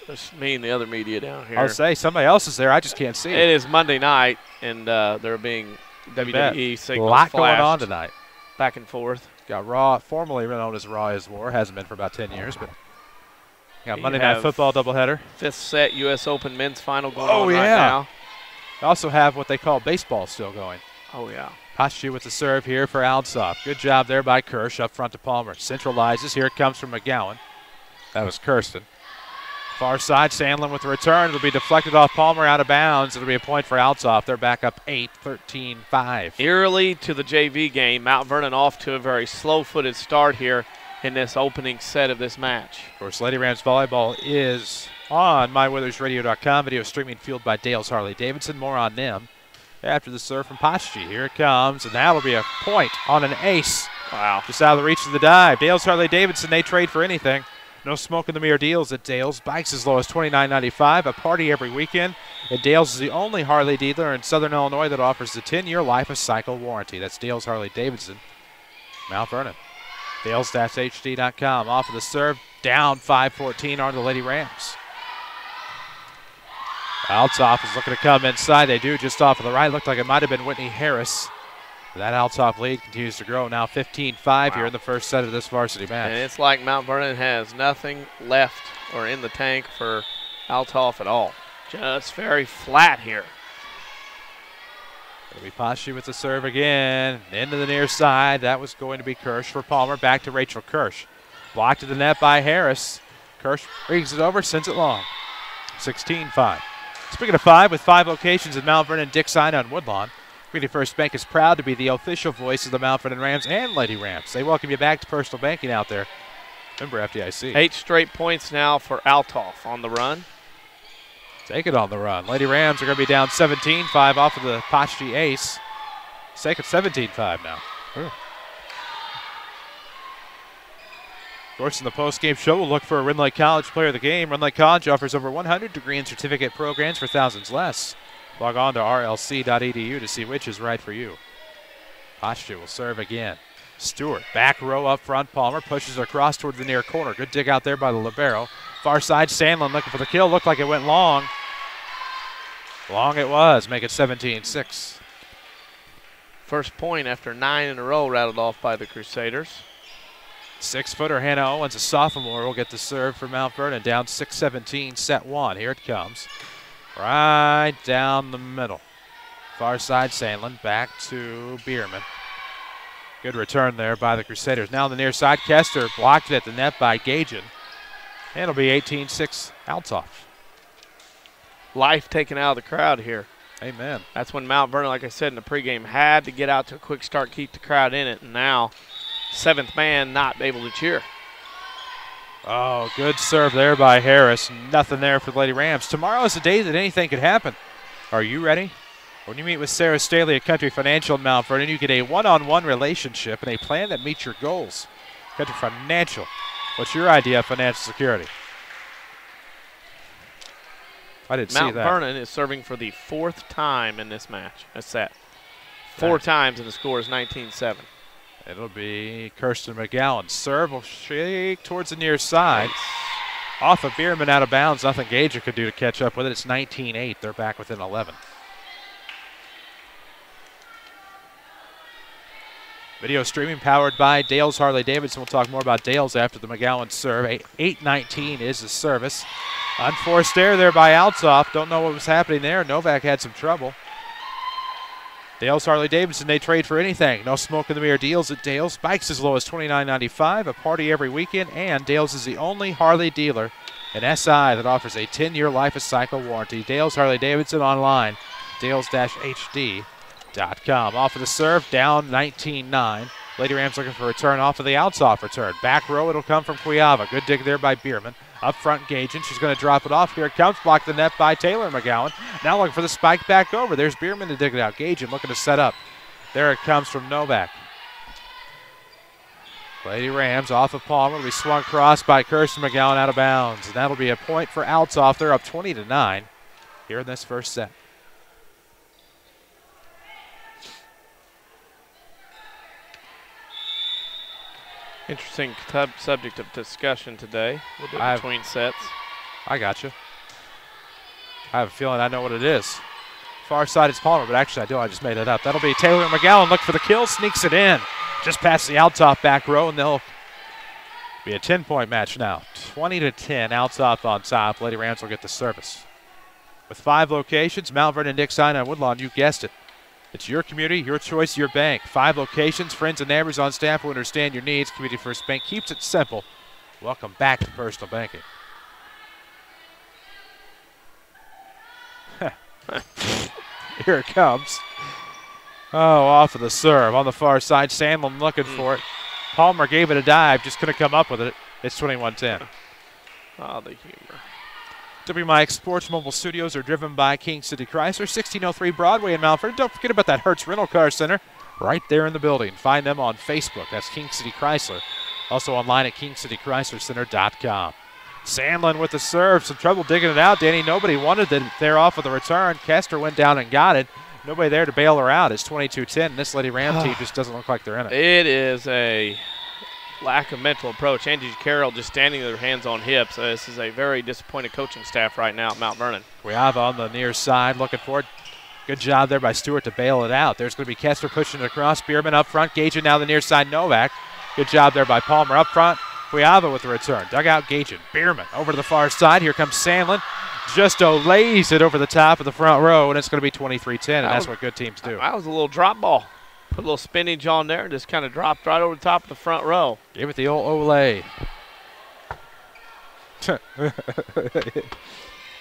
It's me and the other media down here. I'll say somebody else is there. I just can't see it. It is Monday night, and they're being WWE signals a lot flashed going on tonight. Back and forth. Got Raw, formerly known as Raw is War. Hasn't been for about 10 years, but got Monday Night Football doubleheader. 5th set U.S. Open men's final going on right now. They also have what they call baseball still going. Oh, yeah. Pachi with the serve here for Althoff. Good job there by Kirsch up front to Palmer. Centralizes. Here it comes from McGowan. That was Kirsten. Far side, Sandlin with the return. It'll be deflected off Palmer out of bounds. It'll be a point for Althoff. They're back up 8-13-5. Eerily to the JV game. Mount Vernon off to a very slow-footed start here in this opening set of this match. Of course, Lady Rams Volleyball is on MyWeathersRadio.com. Video streaming fueled by Dale's Harley-Davidson. More on them after the serve from Pachi. Here it comes, and that'll be a point on an ace. Wow. Just out of the reach of the dive. Dale's Harley-Davidson, they trade for anything. No smoke in the mirror deals at Dale's. Bikes as low as $29.95. A party every weekend. And Dale's is the only Harley dealer in Southern Illinois that offers the 10-year life of cycle warranty. That's Dale's Harley-Davidson, Mount Vernon. Dales-HD.com. Off of the serve. Down 5-14 on the Lady Rams. Althoff is looking to come inside. They do just off of the right. Looked like it might have been Whitney Harris. That Althoff lead continues to grow. Now 15-5 here in the first set of this varsity match. And it's like Mount Vernon has nothing left or in the tank for Althoff at all. Just very flat here. It'll be Pashi with the serve again. Into the near side. That was going to be Kirsch for Palmer. Back to Rachel Kirsch. Blocked to the net by Harris. Kirsch brings it over, sends it long. 16-5. Speaking of 5, with 5 locations in Mount Vernon, Dick Sina and Woodlawn, Community First Bank is proud to be the official voice of the Mount Vernon Rams and Lady Rams. They welcome you back to personal banking out there. Remember FDIC. 8 straight points now for Althoff on the run. Take it on the run. Lady Rams are going to be down 17-5 off of the Pachi ace. Second 17-5 now. Of course, in the post-game show, we'll look for a Rend Lake College player of the game. Rend Lake College offers over 100 degree and certificate programs for thousands less. Log on to rlc.edu to see which is right for you. Pachi will serve again. Stewart, back row up front. Palmer pushes her across toward the near corner. Good dig out there by the libero. Far side, Sandlin looking for the kill. Looked like it went long. Long it was. Make it 17-6. First point after 9 in a row rattled off by the Crusaders. 6-footer Hannah Owens, a sophomore, will get the serve for Mount Vernon. Down 6-17, set 1. Here it comes. Right down the middle. Far side, Sandlin. Back to Bierman. Good return there by the Crusaders. Now on the near side, Kester blocked it at the net by Gajan. And it'll be 18-6 Althoff. Life taken out of the crowd here. Amen. That's when Mount Vernon, like I said in the pregame, had to get out to a quick start, keep the crowd in it, and now seventh man not able to cheer. Oh, good serve there by Harris. Nothing there for the Lady Rams. Tomorrow is the day that anything could happen. Are you ready? When you meet with Sarah Staley at Country Financial in Mount Vernon, you get a one-on-one relationship and a plan that meets your goals. Country Financial. What's your idea of financial security? I didn't see that. Mount Vernon is serving for the 4th time in this match. That's that. 4 times, and the score is 19-7. It'll be Kirsten McGowan. Serve will shake towards the near side. Off of Bierman out of bounds. Nothing Gager could do to catch up with it. It's 19-8. They're back within 11. Video streaming powered by Dale's Harley-Davidson. We'll talk more about Dale's after the McGowan serve. 8-19 is the service. Unforced error there by Althoff. Don't know what was happening there. Novak had some trouble. Dale's Harley-Davidson, they trade for anything. No smoke in the mirror deals at Dale's. Bikes as low as $29.95, a party every weekend, and Dale's is the only Harley dealer in SI that offers a 10-year life of cycle warranty. Dale's Harley-Davidson online, dales-hd.com. Off of the serve, down 19-9. Lady Rams looking for a return off of the Althoff return. Back row, it'll come from Cuiava. Good dig there by Bierman. Up front, Gajan. She's going to drop it off. Here it comes. Blocked the net by Taylor McGowan. Now looking for the spike back over. There's Bierman to dig it out. Gajan looking to set up. There it comes from Novak. Lady Rams off of Palmer. Will be swung across by Kirsten McGowan out of bounds. And that'll be a point for Althoff. They're up 20-9 here in this first set. Interesting subject of discussion today. We'll do it between sets. I got you. I have a feeling I know what it is. Far side is Palmer, but actually I do. I just made it up. That'll be Taylor McGowan. Look for the kill. Sneaks it in. Just past the Althoff back row, and they'll be a 10-point match now. 20-10. Althoff on top. Lady Rams will get the service. With 5 locations, Mount Vernon, Dick Sina, and Woodlawn, you guessed it. It's your community, your choice, your bank. 5 locations, friends and neighbors on staff who understand your needs. Community First Bank keeps it simple. Welcome back to personal banking. Here it comes. Oh, off of the serve. On the far side, Sandlin looking for it. Palmer gave it a dive, just couldn't come up with it. It's 21-10. Oh, the humor. WMIX Sports Mobile Studios are driven by King City Chrysler, 1603 Broadway in Mount Vernon. Don't forget about that Hertz Rental Car Center right there in the building. Find them on Facebook. That's King City Chrysler. Also online at kingcitychryslercenter.com. Sandlin with the serve. Some trouble digging it out. Danny, nobody wanted it there off of the return. Kester went down and got it. Nobody there to bail her out. It's 22-10. This Lady Ram team just doesn't look like they're in it. It is a lack of mental approach. Angie Carroll just standing with her hands on hips. This is a very disappointed coaching staff right now at Mount Vernon. Cuiava on the near side looking for it. Good job there by Stewart to bail it out. There's going to be Kessler pushing it across. Bierman up front. Gagin now the near side. Novak. Good job there by Palmer up front. Cuiava with the return. Dugout Gagin. Bierman over to the far side. Here comes Sandlin. Just lays it over the top of the front row, and it's going to be 23-10, and that's what good teams do. That was a little drop ball. Put a little spinach on there and just kind of dropped right over the top of the front row. Give it the old Olay.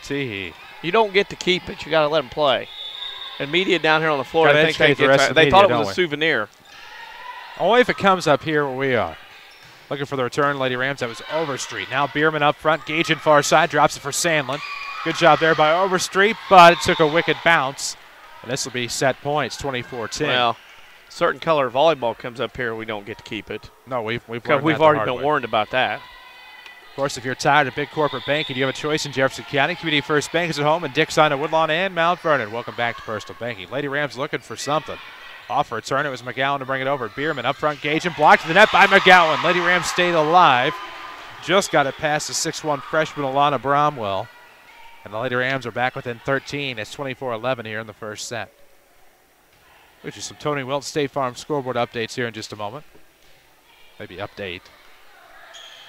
See. You don't get to keep it. You got to let them play. And media down here on the floor, I think they thought it was a souvenir. Only if it comes up here where we are. Looking for the return, Lady Rams. That was Overstreet. Now Bierman up front. Gagin far side. Drops it for Sandlin. Good job there by Overstreet, but it took a wicked bounce. And this will be set points, 24-10. Well, certain color volleyball comes up here, we don't get to keep it. No, we've already been warned about that. Of course, if you're tired of big corporate banking, you have a choice in Jefferson County. Community First Bank is at home in Dixon and Woodlawn and Mount Vernon. Welcome back to Personal Banking. Lady Rams looking for something. Off return, it was McGowan to bring it over. Bierman up front, Gagin blocked to the net by McGowan. Lady Rams stayed alive. Just got it past the 6'1 freshman Alana Bromwell. And the Lady Rams are back within 13. It's 24-11 here in the first set. Which is some Tony Wilt State Farm scoreboard updates here in just a moment. Maybe update.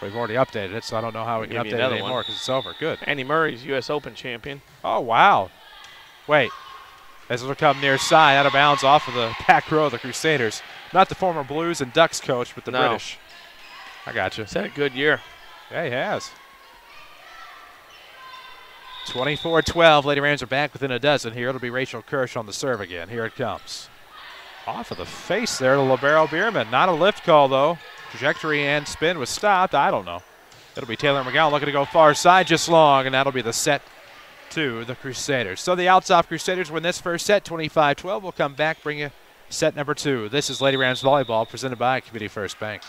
We've already updated it, so I don't know how we can update it anymore because it's over. Good. Andy Murray's U.S. Open champion. Oh, wow. Wait. This will come near side, out of bounds off of the back row of the Crusaders. Not the former Blues and Ducks coach, but the British. I got you. He's had a good year. Yeah, he has. 24-12. Lady Rams are back within a dozen here. It'll be Rachel Kirsch on the serve again. Here it comes. Off of the face there to Libero Bierman. Not a lift call, though. Trajectory and spin was stopped. I don't know. It'll be Taylor McGowan looking to go far side just long, and that'll be the set to the Crusaders. So the Althoff Crusaders win this first set, 25-12. We'll come back, bring you set number 2. This is Lady Rams Volleyball presented by Community First Bank.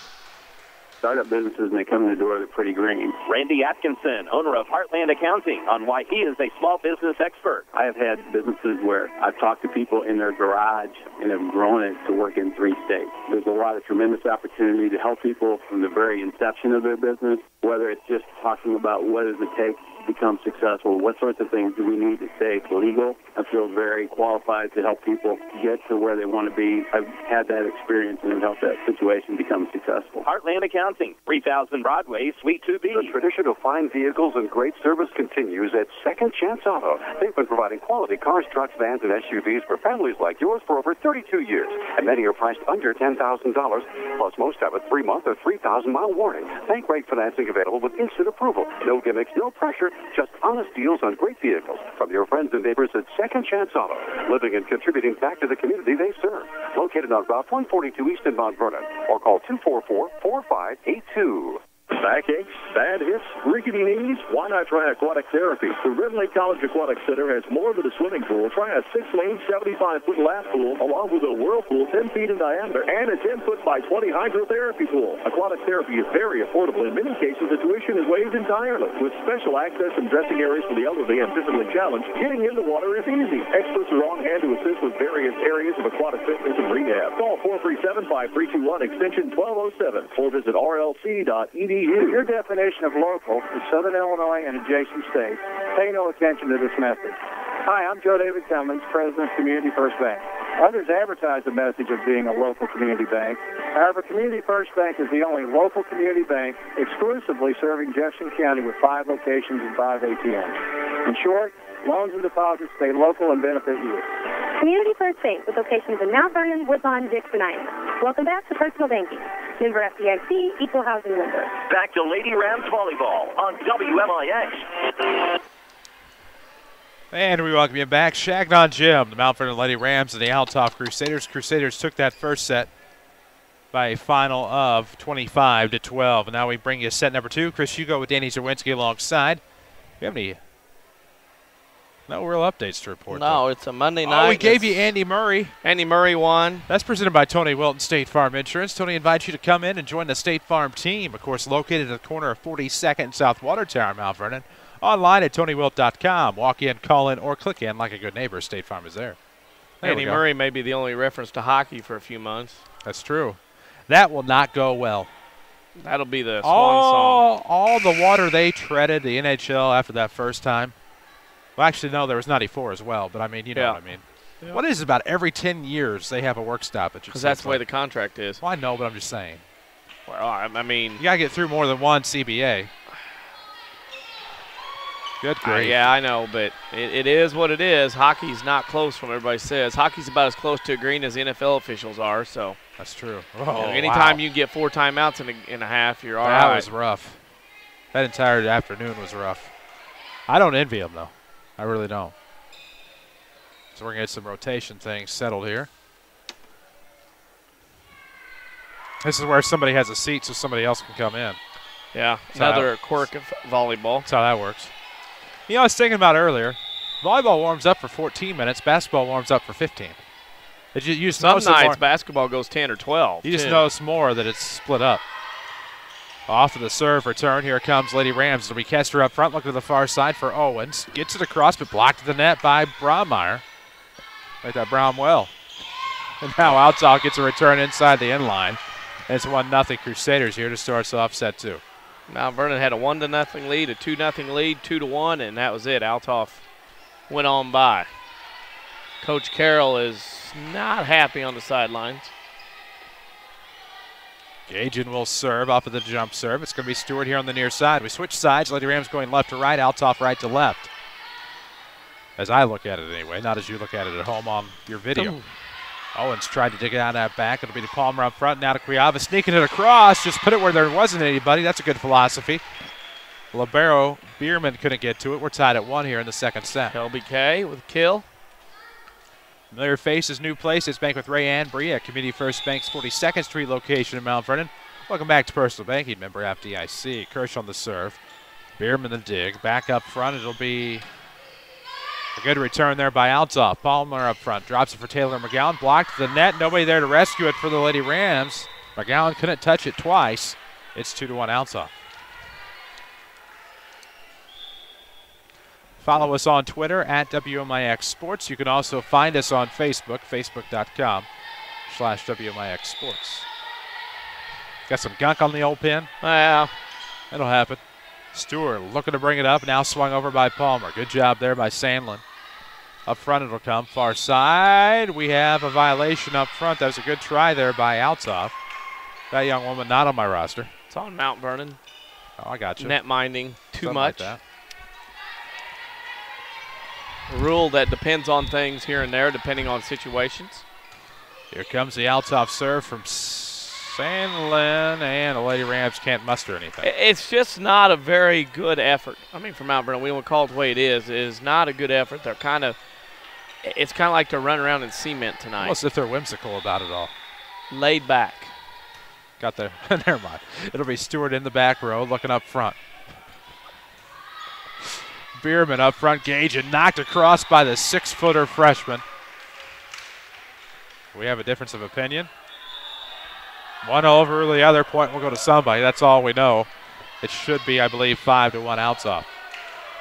Startup businesses, and they come in the door, they're pretty green. Randy Atkinson, owner of Heartland Accounting, on why he is a small business expert. I have had businesses where I've talked to people in their garage and have grown it to work in 3 states. There's a lot of tremendous opportunity to help people from the very inception of their business, whether it's just talking about what does it take to become successful, what sorts of things do we need to stay legal. I feel very qualified to help people get to where they want to be. I've had that experience and have helped that situation become successful. Heartland Accounting, 3000 Broadway, Suite 2B. The tradition of fine vehicles and great service continues at Second Chance Auto. They've been providing quality cars, trucks, vans, and SUVs for families like yours for over 32 years. And many are priced under $10,000, plus most have a 3-month or 3,000-mile warranty. Bank rate financing available with instant approval. No gimmicks, no pressure, just honest deals on great vehicles from your friends and neighbors at Second Chance Auto, living and contributing back to the community they serve. Located on Route 142 East in Mount Vernon, or call 244-4582. Backaches, bad hips, rickety knees? Why not try aquatic therapy? The Red Lake College Aquatic Center has more than a swimming pool. Try a 6-lane, 75-foot lap pool, along with a whirlpool 10 feet in diameter and a 10-foot by 20 hydrotherapy pool. Aquatic therapy is very affordable. In many cases, the tuition is waived entirely. With special access and dressing areas for the elderly and physically challenged, getting in the water is easy. Experts are on hand to assist with various areas of aquatic fitness and rehab. Call 437-5321, extension 1207, or visit rlc.edu. Your definition of local is Southern Illinois and adjacent states. Pay no attention to this message. Hi, I'm Joe David Cummins, President of Community First Bank. Others advertise the message of being a local community bank. However, Community First Bank is the only local community bank exclusively serving Jefferson County with 5 locations and 5 ATMs. In short, loans and deposits stay local and benefit you. Community First Bank with locations in Mount Vernon, Woodlawn, Dixon, Iowa. Welcome back to Personal Banking. Member FDIC, Equal Housing Lender. Back to Lady Rams Volleyball on WMIX. And we welcome you back. Shagnon Jim, the Mount Vernon Lady Rams and the Althoff Crusaders. Crusaders took that first set by a final of 25-12. And now we bring you set number 2. Chris Hugo with Danny Zerwinski alongside. Do you have any... No real updates to report. No, it's a Monday night. Oh, we gave you Andy Murray. Andy Murray won. That's presented by Tony Wilton State Farm Insurance. Tony invites you to come in and join the State Farm team, of course, located at the corner of 42nd and South Watertower, Mount Vernon. Online at TonyWilt.com. Walk in, call in, or click in like a good neighbor. State Farm is there. Andy Murray may be the only reference to hockey for a few months. That's true. That will not go well. That'll be the swan song. All the water they treaded, the NHL, after that first time. Well, actually, no, there was 94 as well, but I mean, you know what I mean. Yeah. What is it about every 10 years they have a work stoppage? Because that's the way the contract is. Well, I know, but I'm just saying. Well, I mean. You got to get through more than one CBA. Good grief. Yeah, I know, but it is what it is. Hockey's not close from what everybody says. Hockey's about as close to agreeing as the NFL officials are, so. That's true. Anytime you get 4 timeouts in a half, you're all right. That was rough. That entire afternoon was rough. I don't envy them, though. I really don't. So we're going to get some rotation things settled here. This is where somebody has a seat so somebody else can come in. Yeah, another quirk of volleyball. That's how that works. You know, I was thinking about earlier, volleyball warms up for 14 minutes, basketball warms up for 15. Some nights basketball goes 10 or 12. You just notice more that it's split up. Off of the serve return, here comes Lady Rams. It'll be Kester up front, looking to the far side for Owens. Gets it across, but blocked to the net by Braumeyer. Right that Brownwell. And now Althoff gets a return inside the end line. And it's 1-0 Crusaders here to start us off set 2. Mount Vernon had a 1-0 lead, a 2-0 lead, 2-1, and that was it. Althoff went on by. Coach Carroll is not happy on the sidelines. Gajan will serve off of the jump serve. It's going to be Stewart here on the near side. We switch sides. Lady Rams going left to right, Althoff right to left. As I look at it anyway, not as you look at it at home on your video. Ooh. Owens tried to dig it out of that back. It'll be to Palmer up front. Now to Cuiava, sneaking it across. Just put it where there wasn't anybody. That's a good philosophy. Libero Bierman couldn't get to it. We're tied at 1 here in the second set. LBK with a kill. Familiar faces, new places. Bank with Ray Ann Brie at Community First Bank's 42nd Street location in Mount Vernon. Welcome back to Personal Banking, member FDIC. Kirsch on the serve. Bierman the dig. Back up front. It'll be a good return there by Althoff. Palmer up front. Drops it for Taylor McGowan. Blocked to the net. Nobody there to rescue it for the Lady Rams. McGowan couldn't touch it twice. It's 2-1 Althoff. Follow us on Twitter at WMIX Sports. You can also find us on Facebook, facebook.com/WMIX Sports. Got some gunk on the old pin? Yeah. That'll happen. Stewart looking to bring it up, now swung over by Palmer. Good job there by Sandlin. Up front it'll come, far side. We have a violation up front. That was a good try there by Althoff. That young woman not on my roster. It's on Mount Vernon. Oh, I got you. Net minding too Something much. Like that. A rule that depends on things here and there, depending on situations. Here comes the Althoff serve from Sandlin, and the Lady Rams can't muster anything. It's just not a very good effort. I mean, for Mount Vernon, we won't call it the way it is not a good effort. They're it's kind of like they're running around in cement tonight. Almost if they're whimsical about it all. Laid back. Got there. Never mind. It'll be Stewart in the back row, looking up front. Bierman up front, Gage, and knocked across by the 6-footer freshman. We have a difference of opinion. One over, the other point will go to somebody. That's all we know. It should be, I believe, 5-1 Althoff.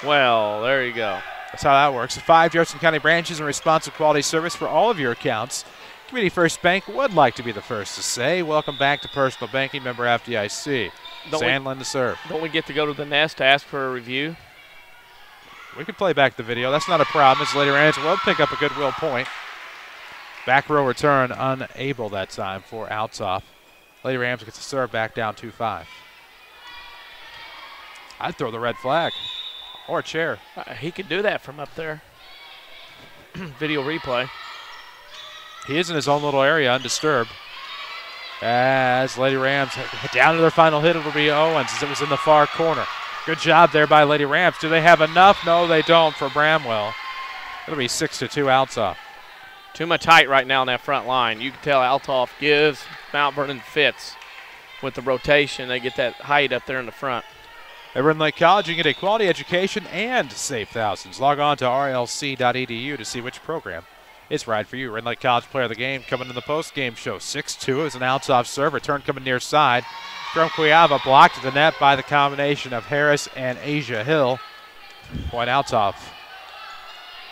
Well, there you go. That's how that works. 5 Jefferson County branches and responsive quality service for all of your accounts. Community First Bank would like to be the first to say, welcome back to Personal Banking, member FDIC. Sandlin to serve. Don't we get to go to the nest to ask for a review? We could play back the video. That's not a problem. As Lady Rams will pick up a goodwill point. Back row return unable that time for Althoff. Lady Rams gets a serve back down 2-5. I'd throw the red flag or a chair. He could do that from up there. Video replay. He is in his own little area undisturbed. As Lady Rams down to their final hit, it'll be Owens as it was in the far corner. Good job there by Lady Rams. Do they have enough? No, they don't for Bramwell. It'll be 6-2 Althoff. Too much height right now on that front line. You can tell Althoff gives, Mount Vernon fits. With the rotation, they get that height up there in the front. At Vernon Lake College, you can get a quality education and save thousands. Log on to rlc.edu to see which program is right for you. Vernon Lake College player of the game coming in the post-game show. 6-2 is an Althoff serve. Return coming near side. From Cuiava, blocked to the net by the combination of Harris and Asia Hill. Point Althoff.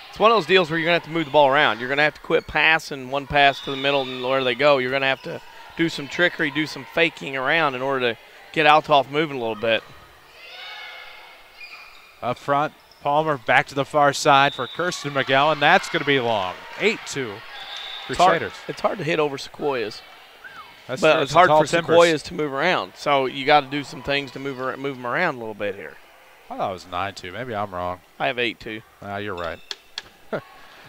It's one of those deals where you're going to have to move the ball around. You're going to have to quit passing one pass to the middle and where they go. You're going to have to do some trickery, do some faking around in order to get Althoff moving a little bit. Up front, Palmer back to the far side for Kirsten McGowan. That's going to be long. 8-2 Crusaders. It's hard to hit over Sequoias. That's but true. it's hard for timbers. Sequoias to move around. So you got to do some things to move them around a little bit here. I thought it was 9-2. Maybe I'm wrong. I have 8-2. You're right.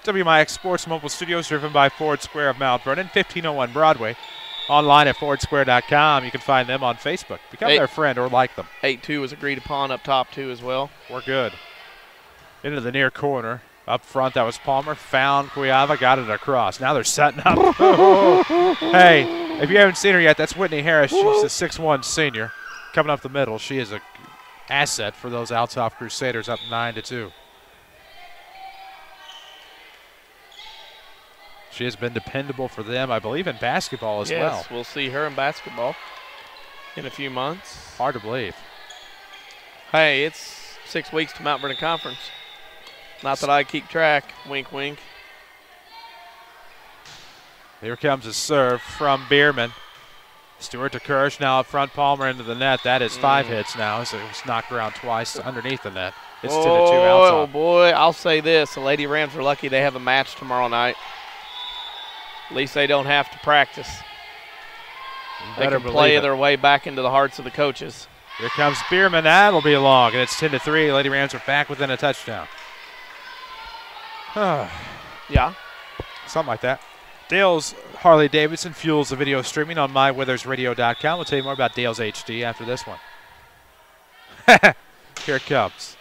WMIX Sports Mobile Studios, driven by Ford Square of Mount Vernon, 1501 Broadway. Online at fordsquare.com. You can find them on Facebook. Become their friend or like them. 8-2 was agreed upon up top, too, as well. We're good. Into the near corner. Up front, that was Palmer. Found Cuiava, got it across. Now they're setting up. Hey, if you haven't seen her yet, that's Whitney Harris. She's a 6'1 senior. Coming up the middle. She is an asset for those Althoff Crusaders, up 9-2. She has been dependable for them, I believe, in basketball as well. Yes, we'll see her in basketball in a few months. Hard to believe. Hey, it's 6 weeks to Mount Vernon Conference. Not that I keep track. Wink, wink. Here comes a serve from Bierman. Stewart to Kirsch, now up front, Palmer into the net. That is 5 hits now. So it was knocked around twice underneath the net. It's 10-2 Althoff. Oh, boy, I'll say this. The Lady Rams are lucky they have a match tomorrow night. At least they don't have to practice. They can play their way back into the hearts of the coaches. Here comes Bierman. That'll be long, and it's 10-3. Lady Rams are back within a touchdown. Yeah. Something like that. Dale's Harley-Davidson fuels the video streaming on myweathersradio.com. We'll tell you more about Dale's HD after this one. Here it comes.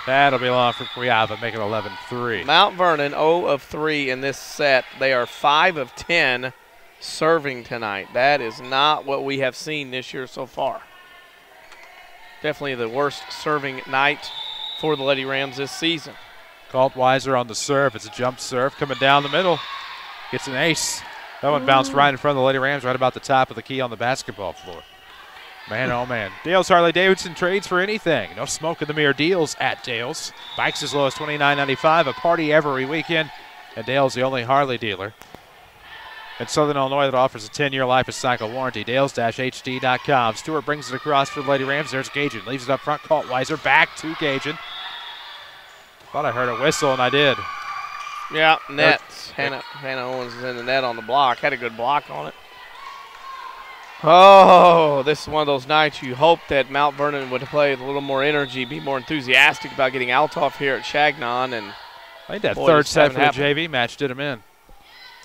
That'll be long for Cuiava, making 11-3. Mount Vernon 0 of 3 in this set. They are 5 of 10 serving tonight. That is not what we have seen this year so far. Definitely the worst serving night for the Lady Rams this season. Kaltweiser on the serve. It's a jump serve coming down the middle. Gets an ace. That one bounced right in front of the Lady Rams, right about the top of the key on the basketball floor. Man, oh man. Dale's Harley-Davidson trades for anything. No smoke in the mirror deals at Dale's. Bikes as low as $29.95. A party every weekend. And Dale's the only Harley dealer in Southern Illinois that offers a 10-year life cycle warranty. Dales-HD.com. Stewart brings it across for the Lady Rams. There's Gajan. Leaves it up front. Kaltweiser back to Gajan. Thought I heard a whistle, and I did. Yeah, net. Hannah Owens is in the net on the block. Had a good block on it. Oh, this is one of those nights you hope that Mount Vernon would play with a little more energy, be more enthusiastic about getting Althoff here at Chagnon. And I think that third set for the JV match did him in.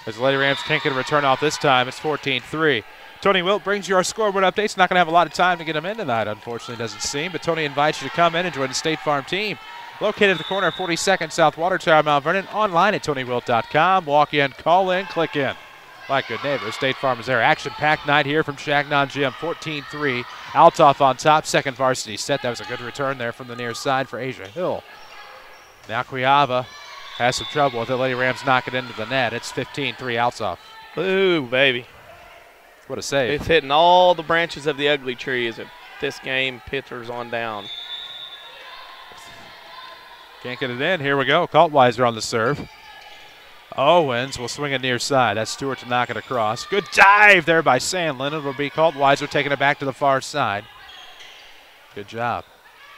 As the Lady Rams can't get a return off this time, it's 14-3. Tony Wilt brings you our scoreboard updates. Not going to have a lot of time to get him in tonight, unfortunately, doesn't seem. But Tony invites you to come in and join the State Farm team. Located at the corner of 42nd South Water Tower, Mount Vernon. Online at TonyWilt.com. Walk in, call in, click in. Like good neighbors, State Farm is there. Action-packed night here from Chagnon Gym. 14-3. Althoff on top. Second varsity set. That was a good return there from the near side for Asia Hill. Now Cuiava has some trouble with the Lady Rams knock it into the net. It's 15-3 Althoff. Ooh, baby. What a save. It's hitting all the branches of the ugly tree as this game pitchers on down. Can't get it in. Here we go. Kaltweiser on the serve. Owens will swing it near side. That's Stewart to knock it across. Good dive there by Sandlin. It'll be Kaltweiser taking it back to the far side. Good job.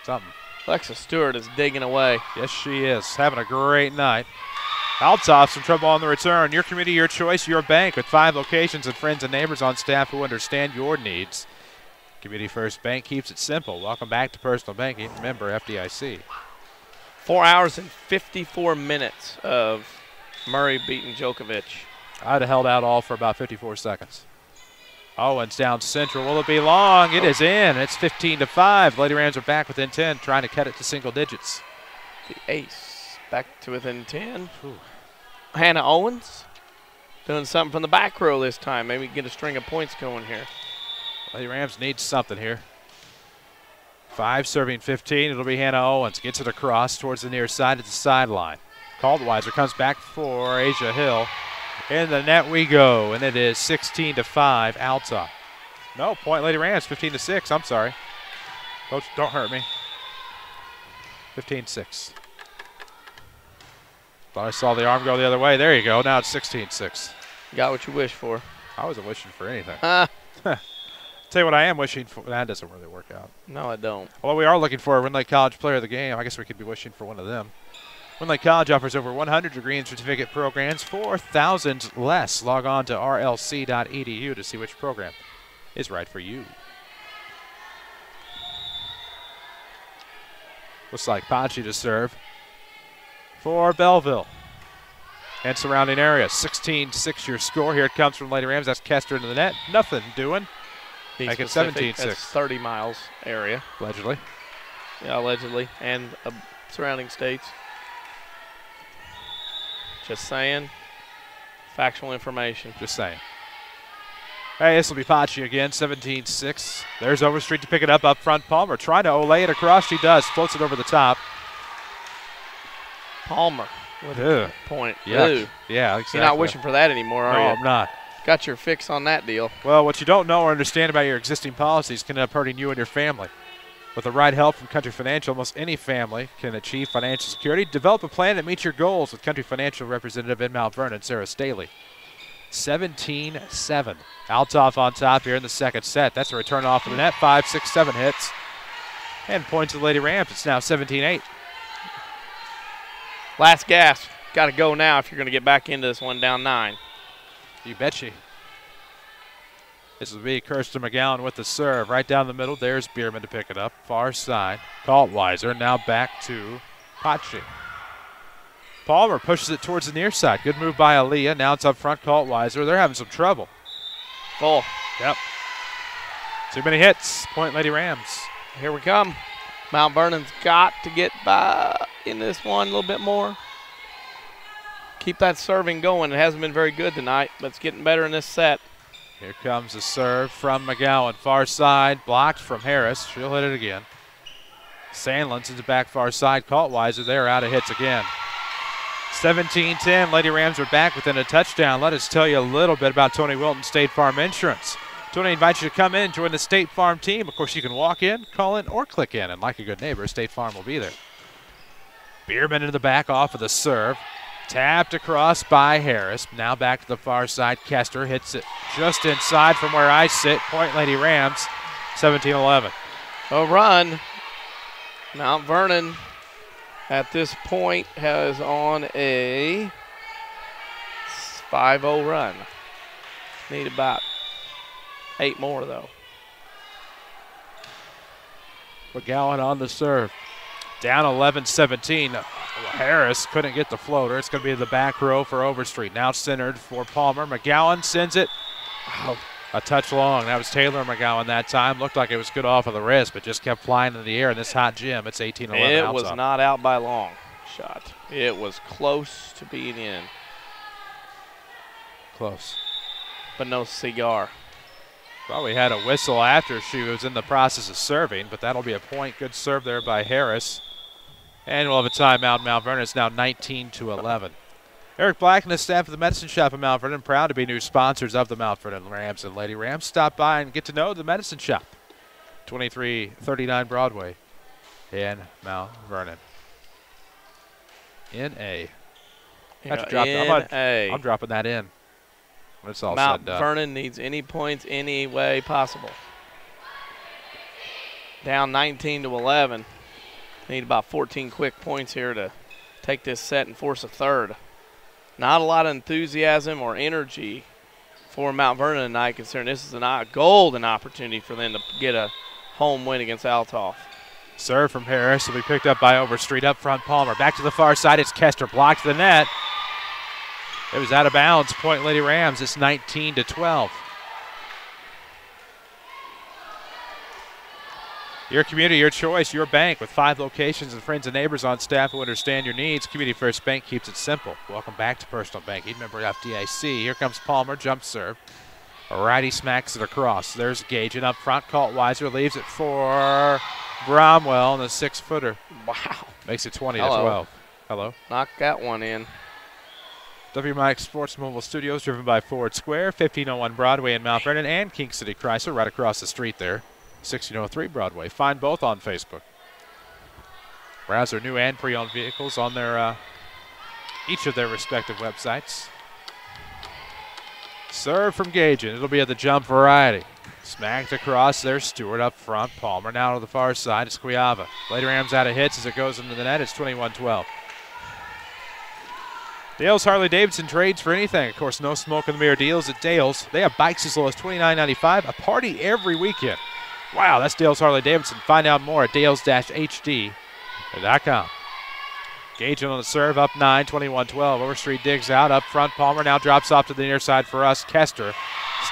Something. Alexa Stewart is digging away. Yes, she is. Having a great night. Althoff some trouble on the return. Your community, your choice, your bank with 5 locations and friends and neighbors on staff who understand your needs. Community First Bank keeps it simple. Welcome back to Personal Banking. Member FDIC. 4 hours and 54 minutes of Murray beating Djokovic. I'd have held out all for about 54 seconds. Owens down central. Will it be long? It is in. It's 15-5. Lady Rams are back within 10, trying to cut it to single digits. The ace back to within 10. Ooh. Hannah Owens doing something from the back row this time. Maybe get a string of points going here. Lady Rams need something here. 5 serving 15. It'll be Hannah Owens. Gets it across towards the near side at the sideline. Kaltweiser comes back for Asia Hill. In the net we go, and it is 16-5 Althoff. No, point Lady Rams, 15-6. I'm sorry. Coach, don't hurt me. 15-6. Thought I saw the arm go the other way. There you go. Now it's 16-6. Got what you wished for. I wasn't wishing for anything. Tell you what I am wishing for. That doesn't really work out. No, it don't. Although we are looking for a Win Lake College Player of the Game. I guess we could be wishing for one of them. Win Lake College offers over 100 degree and certificate programs, 4,000 less. Log on to rlc.edu to see which program is right for you. Looks like Pachi to serve for Belleville and surrounding area. 16-6 your score. Here it comes from Lady Rams. That's Kester into the net. Nothing doing. Make it 17-6. That's 30 miles area. Allegedly. Yeah, allegedly. And surrounding states. Just saying. Factual information. Just saying. Hey, this will be Pachi again, 17-6. There's Overstreet to pick it up front. Palmer trying to Olay it across. She does. Floats it over the top. Palmer with a point. Yeah, yeah, exactly. You're not wishing for that anymore, are you? No, I'm not. Got your fix on that deal. Well, what you don't know or understand about your existing policies can end up hurting you and your family. With the right help from Country Financial, almost any family can achieve financial security. Develop a plan that meets your goals with Country Financial representative in Mount Vernon, Sarah Staley. 17-7. Althoff on top here in the second set. That's a return off of the net. 5, 6, 7 hits. And points to the Lady Rams. It's now 17-8. Last gasp. Got to go now if you're going to get back into this one down 9. You betcha. This will be Kirsten McGowan with the serve. Right down the middle, there's Bierman to pick it up. Far side, Kaltweiser. Now back to Pachi. Palmer pushes it towards the near side. Good move by Aaliyah. Now it's up front, Kaltweiser. They're having some trouble. Full. Yep. Too many hits. Point Lady Rams. Here we come. Mount Vernon's got to get by in this one a little bit more. Keep that serving going. It hasn't been very good tonight, but it's getting better in this set. Here comes the serve from McGowan. Far side, blocked from Harris. She'll hit it again. Sandlin's in the back far side. Kaltweiser there, out of hits again. 17-10. Lady Rams are back within a touchdown. Let us tell you a little bit about Tony Wilton State Farm Insurance. Tony invites you to come in, join the State Farm team. Of course, you can walk in, call in, or click in. And like a good neighbor, State Farm will be there. Bierman into the back off of the serve. Tapped across by Harris. Now back to the far side. Kester hits it just inside from where I sit. Point Lady Rams, 17-11. A run. Mount Vernon at this point has on a 5-0 run. Need about 8 more, though. McGowan on the serve. Down 11-17. Harris couldn't get the floater. It's going to be the back row for Overstreet. Now centered for Palmer. McGowan sends it. Oh, a touch long. That was Taylor McGowan that time. Looked like it was good off of the wrist, but just kept flying in the air in this hot gym. It's 18-11. It was not out by long shot. It was close to being in. Close. But no cigar. Well, we had a whistle after she was in the process of serving, but that'll be a point. Good serve there by Harris. And we'll have a timeout. Mount Vernon. It's now 19-11. Eric Black and the staff of the Medicine Shop in Mount Vernon, proud to be new sponsors of the Mount Vernon Rams and Lady Rams. Stop by and get to know the Medicine Shop. 2339 Broadway in Mount Vernon. I'm dropping that in when it's all said and done. Mount Vernon needs any points any way possible. Down 19-11. Need about 14 quick points here to take this set and force a third. Not a lot of enthusiasm or energy for Mount Vernon tonight, considering this is a golden opportunity for them to get a home win against Althoff. Serve from Harris will be picked up by Overstreet. Up front, Palmer. Back to the far side. It's Kester. Blocked the net. It was out of bounds. Point Lady Rams. It's 19-12. Your community, your choice, your bank with 5 locations and friends and neighbors on staff who understand your needs. Community First Bank keeps it simple. Welcome back to Personal Banking. Member FDIC. Here comes Palmer. Jump serve. A righty smacks it across. There's Gage. And up front, Kaltweiser leaves it for Bromwell and the 6-footer. Wow. Makes it 20-12. Hello. Knock that one in. WMIX Sports Mobile Studios, driven by Ford Square, 1501 Broadway in Mount Vernon, and King City Chrysler right across the street there. 1603 Broadway. Find both on Facebook. Browse their new and pre-owned vehicles on their each of their respective websites. Serve from Gage, and it'll be at the jump variety. Smacked across there. Stewart up front. Palmer now to the far side. It's Squiava. Lady Rams out of hits as it goes into the net. It's 21-12. Dale's Harley-Davidson trades for anything. Of course, no smoke in the mirror deals at Dale's. They have bikes as low as $29.95. A party every weekend. Wow, that's Dale's Harley-Davidson. Find out more at dales-hd.com. Gagin on the serve, up 9, 21-12. Overstreet digs out, up front. Palmer now drops off to the near side for us. Kester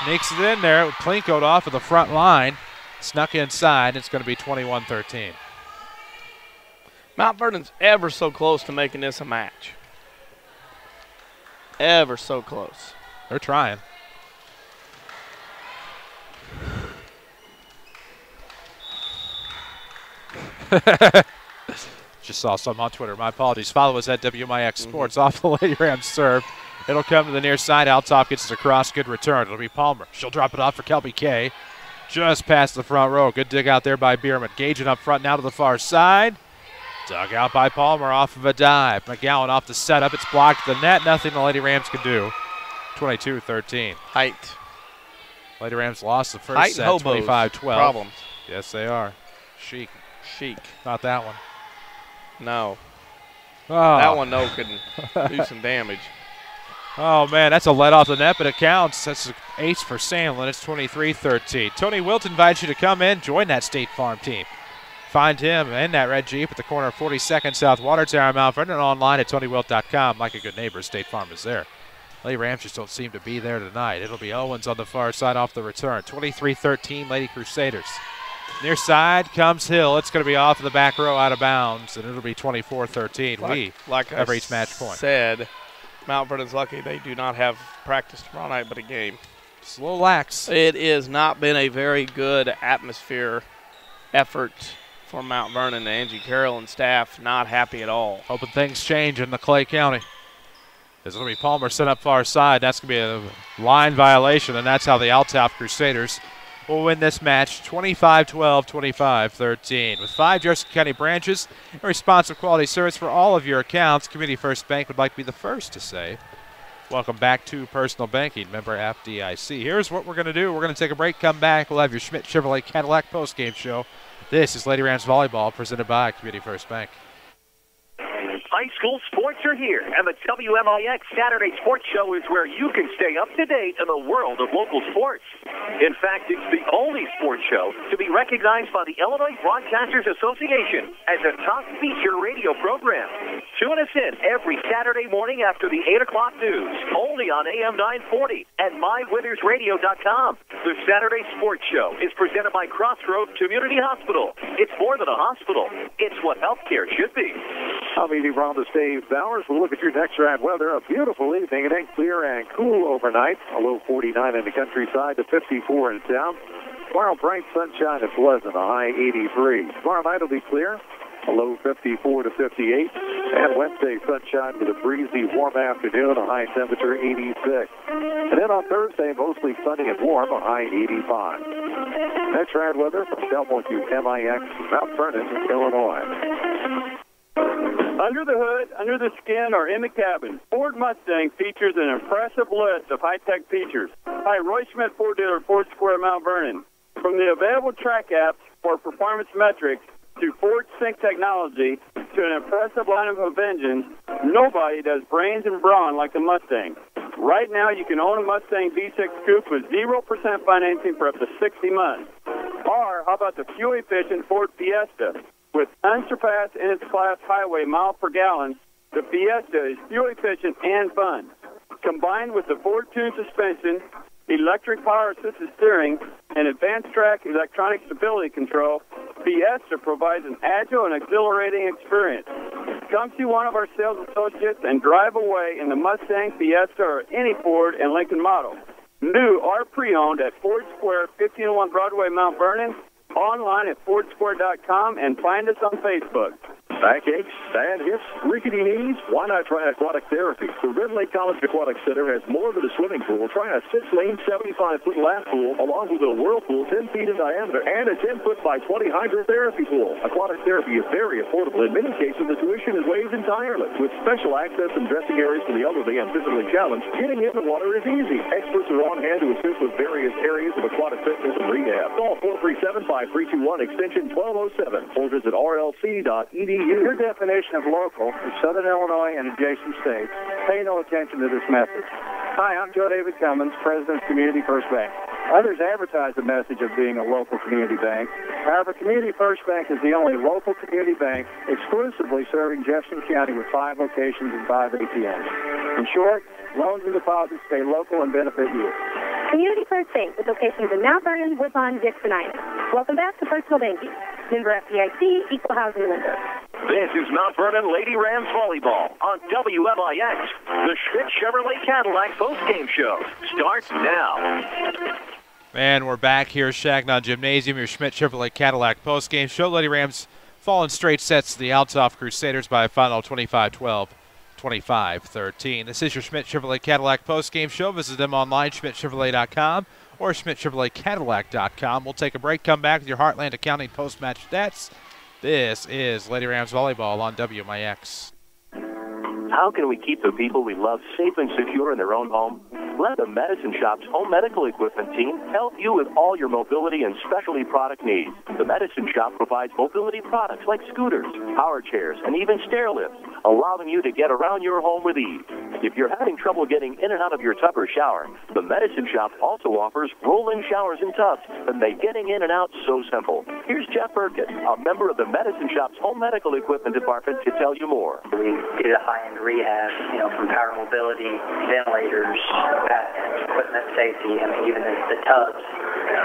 sneaks it in there. Plinkoed off of the front line. Snuck inside. It's going to be 21-13. Mount Vernon's ever so close to making this a match. Ever so close. They're trying. Just saw some on Twitter. My apologies. Follow us at WMIX Sports. Off the Lady Rams serve. It'll come to the near side. Althoff gets it across. Good return. It'll be Palmer. She'll drop it off for Kelby Kay. Just past the front row. Good dig out there by Bierman. Gagin up front now to the far side. Dug out by Palmer off of a dive. McGowan off the setup. It's blocked to the net. Nothing the Lady Rams can do. 22-13. Height. Lady Rams lost the first Height set, and hobos. 25-12. Problems. Yes, they are. Chic. Chic. Not that one. No. Oh. That one, though, could do some damage. Oh, man, that's a let off the net, but it counts. That's an ace for Sandlin. It's 23-13. Tony Wilt invites you to come in, join that State Farm team. Find him in that red Jeep at the corner of 42nd South Watertower, Mount Vernon, online at TonyWilt.com. Like a good neighbor, State Farm is there. Lady Rams just don't seem to be there tonight. It'll be Owens on the far side off the return. 23-13, Lady Crusaders. Near side comes Hill. It's going to be off of the back row out of bounds, and it'll be 24-13. Like have reached match point. Said, Mount Vernon's lucky they do not have practice tomorrow night but a game. It's a little lax. It has not been a very good atmosphere effort for Mount Vernon. Angie Carroll and staff not happy at all. Hoping things change in the Clay County. There's going to be Palmer set up far side. That's going to be a line violation, and that's how the Althoff Crusaders will win this match 25-12, 25-13. With 5 Jefferson County branches and responsive quality service for all of your accounts, Community First Bank would like to be the first to say, welcome back to Personal Banking, member FDIC. Here's what we're going to do. We're going to take a break, come back. We'll have your Schmidt Chevrolet Cadillac postgame show. This is Lady Rams Volleyball presented by Community First Bank. High school sports are here, and the WMIX Saturday Sports Show is where you can stay up to date in the world of local sports. In fact, it's the only sports show to be recognized by the Illinois Broadcasters Association as a top feature radio program. Tune us in every Saturday morning after the 8 o'clock news, only on AM 940 and MyWintersRadio.com. The Saturday Sports Show is presented by Crossroads Community Hospital. It's more than a hospital. It's what healthcare should be. I'm meteorologist Dave Bowers. We'll look at your next ride weather. A beautiful evening. It ain't clear and cool overnight. A low 49 in the countryside to 54 in town. Tomorrow, bright sunshine and pleasant. A high 83. Tomorrow night will be clear. A low 54 to 58. And Wednesday, sunshine with a breezy, warm afternoon. A high temperature 86. And then on Thursday, mostly sunny and warm. A high 85. Next ride weather from WMIX, Mount Vernon, Illinois. Under the hood, under the skin, or in the cabin, Ford Mustang features an impressive list of high-tech features. Hi, Roy Schmidt, Ford dealer, Ford Square, Mount Vernon. From the available track apps for performance metrics to Ford Sync technology to an impressive lineup of engines, nobody does brains and brawn like the Mustang. Right now, you can own a Mustang V6 Coupe with 0% financing for up to 60 months. Or, how about the fuel-efficient Ford Fiesta? With unsurpassed in its class highway mile per gallon, the Fiesta is fuel efficient and fun. Combined with the Ford Tune suspension, electric power assisted steering, and advanced track electronic stability control, Fiesta provides an agile and exhilarating experience. Come see one of our sales associates and drive away in the Mustang, Fiesta, or any Ford and Lincoln model. New or pre-owned at Ford Square, 1501 Broadway, Mount Vernon. Online at FordSquare.com and find us on Facebook. Backaches, bad hips, rickety knees? Why not try aquatic therapy? The Red Lake College Aquatic Center has more than a swimming pool. Try a 6-lane, 75-foot lap pool, along with a whirlpool 10 feet in diameter and a 10-foot by 20 hydrotherapy pool. Aquatic therapy is very affordable. In many cases, the tuition is waived entirely. With special access and dressing areas for the elderly and physically challenged, getting in the water is easy. Experts are on hand to assist with various areas of aquatic fitness and rehab. Call 437-5321 extension 1207 or visit rlc.edu. Your definition of local is Southern Illinois and adjacent states. Pay no attention to this message. Hi, I'm Joe David Cummins, President of Community First Bank. Others advertise the message of being a local community bank. However, Community First Bank is the only local community bank exclusively serving Jefferson County with 5 locations and 5 ATMs. In short, loans and deposits stay local and benefit you. Community First Bank with locations in Mount Vernon, Woodlawn, Dixon. Welcome back to Personal Banking. Member FDIC, Equal Housing Lender. This is Mount Vernon Lady Rams Volleyball on WMIX. The Schmidt Chevrolet Cadillac postgame show starts now. And we're back here at Shagnon Gymnasium, your Schmidt Chevrolet Cadillac postgame show. Lady Rams fall in straight sets to the Althoff Crusaders by a final 25-12, 25-13. This is your Schmidt Chevrolet Cadillac postgame show. Visit them online, schmidtchevrolet.com or schmidtchevroletcadillac.com. We'll take a break, come back with your Heartland Accounting post-match stats. This is Lady Rams Volleyball on WMIX. How can we keep the people we love safe and secure in their own home? Let the Medicine Shop's home medical equipment team help you with all your mobility and specialty product needs. The Medicine Shop provides mobility products like scooters, power chairs, and even stair lifts, allowing you to get around your home with ease. If you're having trouble getting in and out of your tub or shower, the Medicine Shop also offers roll-in showers and tubs that make getting in and out so simple. Here's Jeff Burkett, a member of the Medicine Shop's home medical equipment department, to tell you more. We did a high-end rehab, from power mobility, ventilators, equipment safety, even the tubs,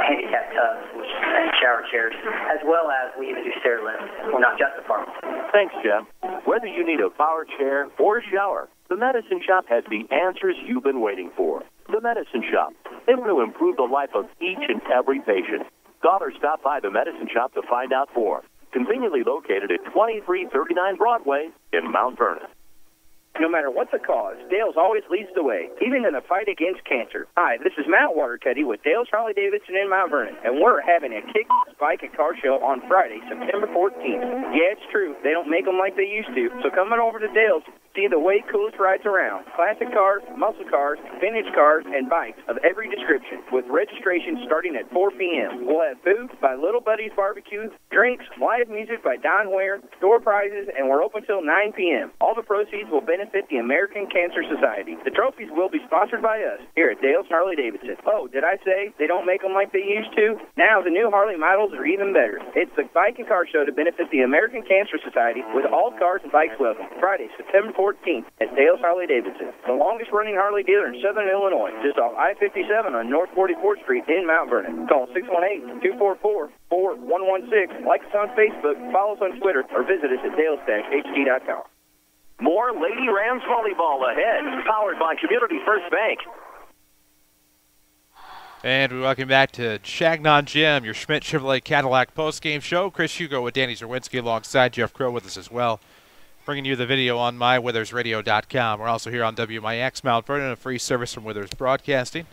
handicap tubs, and shower chairs, as well as we even do stair lifts. We're not just a pharmacy. Thanks, Jeff. Whether you need a power chair or shower, the Medicine Shop has the answers you've been waiting for. The Medicine Shop. They want to improve the life of each and every patient. Call or stop by the Medicine Shop to find out more. Conveniently located at 2339 Broadway in Mount Vernon. No matter what the cause, Dale's always leads the way, even in the fight against cancer. Hi, this is Matt Watercutty with Dale's Harley-Davidson in Mount Vernon, and we're having a kick bike and car show on Friday, September 14th. Yeah, it's true. They don't make them like they used to. So come on over to Dale's. See the way coolest rides around. Classic cars, muscle cars, vintage cars, and bikes of every description, with registration starting at 4 p.m. We'll have food by Little Buddy's Barbecue, drinks, live music by Don Ware, store prizes, and we're open till 9 p.m. All the proceeds will benefit the American Cancer Society. The trophies will be sponsored by us here at Dale's Harley-Davidson. Oh, did I say they don't make them like they used to? Now the new Harley models are even better. It's the bike and car show to benefit the American Cancer Society, with all cars and bikes welcome. Friday, September 14th at Dale's Harley-Davidson, the longest-running Harley dealer in Southern Illinois, just off I-57 on North 44th Street in Mount Vernon. Call 618-244-4116. Like us on Facebook, follow us on Twitter, or visit us at dales-hd.com. More Lady Rams Volleyball ahead, powered by Community First Bank. And we welcome back to Shagnon Gym, your Schmidt Chevrolet Cadillac postgame show. Chris Hugo with Danny Zerwinski alongside Jeff Crow with us as well. Bringing you the video on mywithersradio.com. We're also here on WMIX Mount Vernon, a free service from Withers Broadcasting.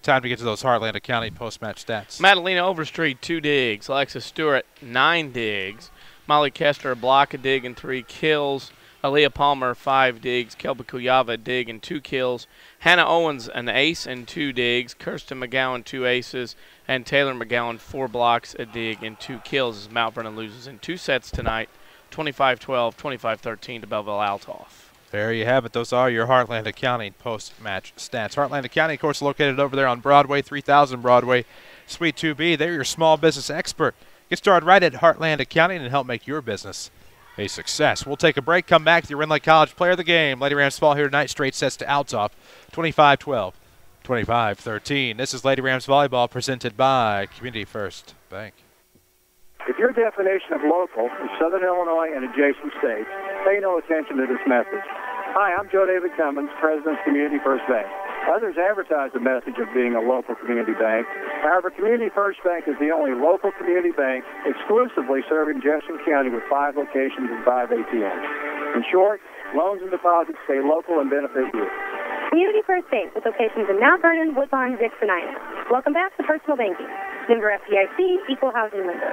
Time to get to those Heartland Accounting post-match stats. Madalena Overstreet, 2 digs. Alexis Stewart, 9 digs. Molly Kester, a block, a dig, and 3 kills. Aaliyah Palmer, 5 digs. Kelby Kuyava, a dig and 2 kills. Hannah Owens, an ace and 2 digs. Kirsten McGowan, 2 aces. And Taylor McGowan, 4 blocks, a dig, and 2 kills as Mount Vernon loses in 2 sets tonight. 25-12, 25-13 to Belleville Althoff. There you have it. Those are your Heartland Accounting post-match stats. Heartland Accounting, of course, located over there on Broadway, 3000 Broadway, Suite 2B. They're your small business expert. Get started right at Heartland Accounting and help make your business a success. We'll take a break, come back with your Red Lake College Player of the Game. Lady Rams fall here tonight, straight sets to Althoff, 25-12, 25-13. This is Lady Rams Volleyball presented by Community First Bank. If your definition of local is Southern Illinois and adjacent states, pay no attention to this message. Hi, I'm Joe David Cummins, President of Community First Bank. Others advertise the message of being a local community bank. However, Community First Bank is the only local community bank exclusively serving Jefferson County with 5 locations and 5 ATMs. In short, loans and deposits stay local and benefit you. Community First Bank with locations in Mount Vernon, Woodlawn, and Dixonina. Welcome back to Personal Banking. Member FDIC, Equal Housing Lender.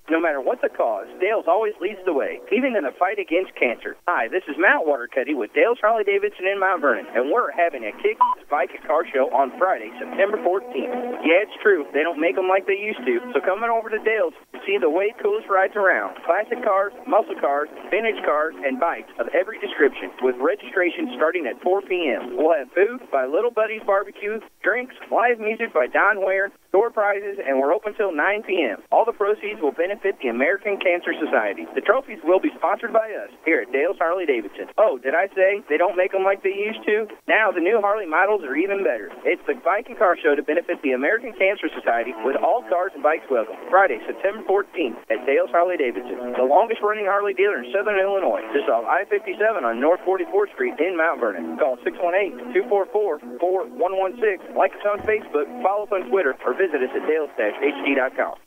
No matter what the cause, Dale's always leads the way, even in the fight against cancer. Hi, this is Matt Watercutty with Dale's Harley-Davidson in Mount Vernon, and we're having a kick-ass bike and car show on Friday, September 14th. Yeah, it's true. They don't make them like they used to, so come on over to Dale's to see the way coolest rides around. Classic cars, muscle cars, vintage cars, and bikes of every description, with registration starting at 4 p.m. We'll have food by Little Buddy's Barbecue, drinks, live music by Don Ware, store prizes, and we're open till 9 p.m. All the proceeds will benefit the American Cancer Society. The trophies will be sponsored by us here at Dale's Harley-Davidson. Oh, did I say they don't make them like they used to? Now the new Harley models are even better. It's the Bike and Car Show to benefit the American Cancer Society with all cars and bikes welcome. Friday, September 14th at Dale's Harley-Davidson, the longest-running Harley dealer in Southern Illinois, just off I-57 on North 44th Street in Mount Vernon. Call 618-244-4116. Like us on Facebook, follow us on Twitter, or visit us at dales-hd.com.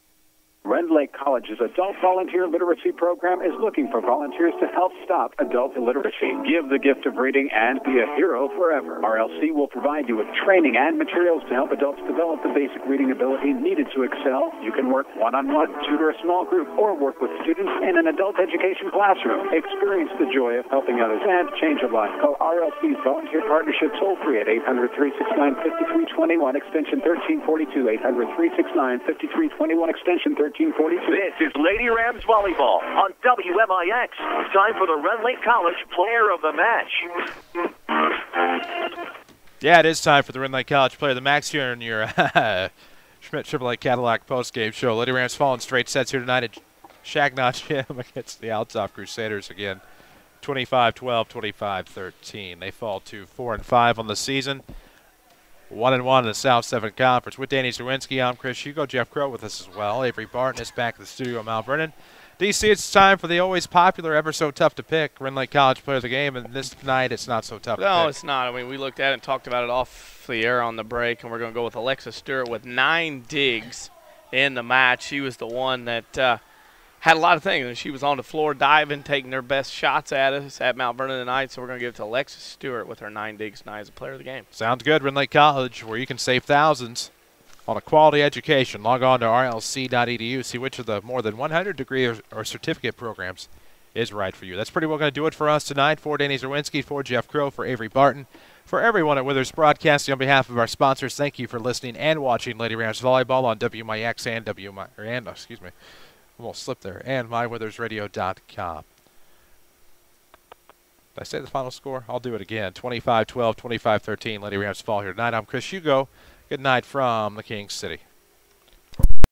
Rend Lake College's Adult Volunteer Literacy Program is looking for volunteers to help stop adult illiteracy. Give the gift of reading and be a hero forever. RLC will provide you with training and materials to help adults develop the basic reading ability needed to excel. You can work one-on-one, tutor a small group, or work with students in an adult education classroom. Experience the joy of helping others and change a life. Call RLC's Volunteer Partnership toll-free at 800-369-5321, extension 1342, 800-369-5321, extension 1342. This is Lady Rams Volleyball on WMIX. Time for the Rend Lake College Player of the Match. Yeah, it is time for the Rend Lake College Player of the Match here in your Schmidt Chevrolet Cadillac postgame show. Lady Rams falling straight sets here tonight at Shagnot Gym against the Althoff Crusaders again. 25-12, 25-13. They fall to 4-5 on the season. 1-1 in the South 7 Conference. With Danny Zerwinski, I'm Chris Hugo. Jeff Crow with us as well. Avery Barton is back at the studio in Mount Vernon. DC, it's time for the always popular, ever so tough to pick Rend Lake College Player of the Game, and this night it's not so tough to pick. No, it's not. I mean, we looked at it and talked about it off the air on the break, and we're going to go with Alexis Stewart with 9 digs in the match. She was the one that had a lot of things. She was on the floor diving, taking their best shots at us at Mount Vernon tonight, so we're going to give it to Alexis Stewart with her 9 digs tonight as a Player of the Game. Sounds good. Rend Lake College, where you can save thousands on a quality education. Log on to rlc.edu, see which of the more than 100 degree or certificate programs is right for you. That's pretty well going to do it for us tonight. For Danny Zerwinski, for Jeff Crow, for Avery Barton, for everyone at Withers Broadcasting, on behalf of our sponsors, thank you for listening and watching Lady Rams Volleyball on WMIX and almost slipped there, and mywithersradio.com. Did I say the final score? I'll do it again. 25-12, 25-13. Lady Rams fall here tonight. I'm Chris Hugo. Good night from the King City.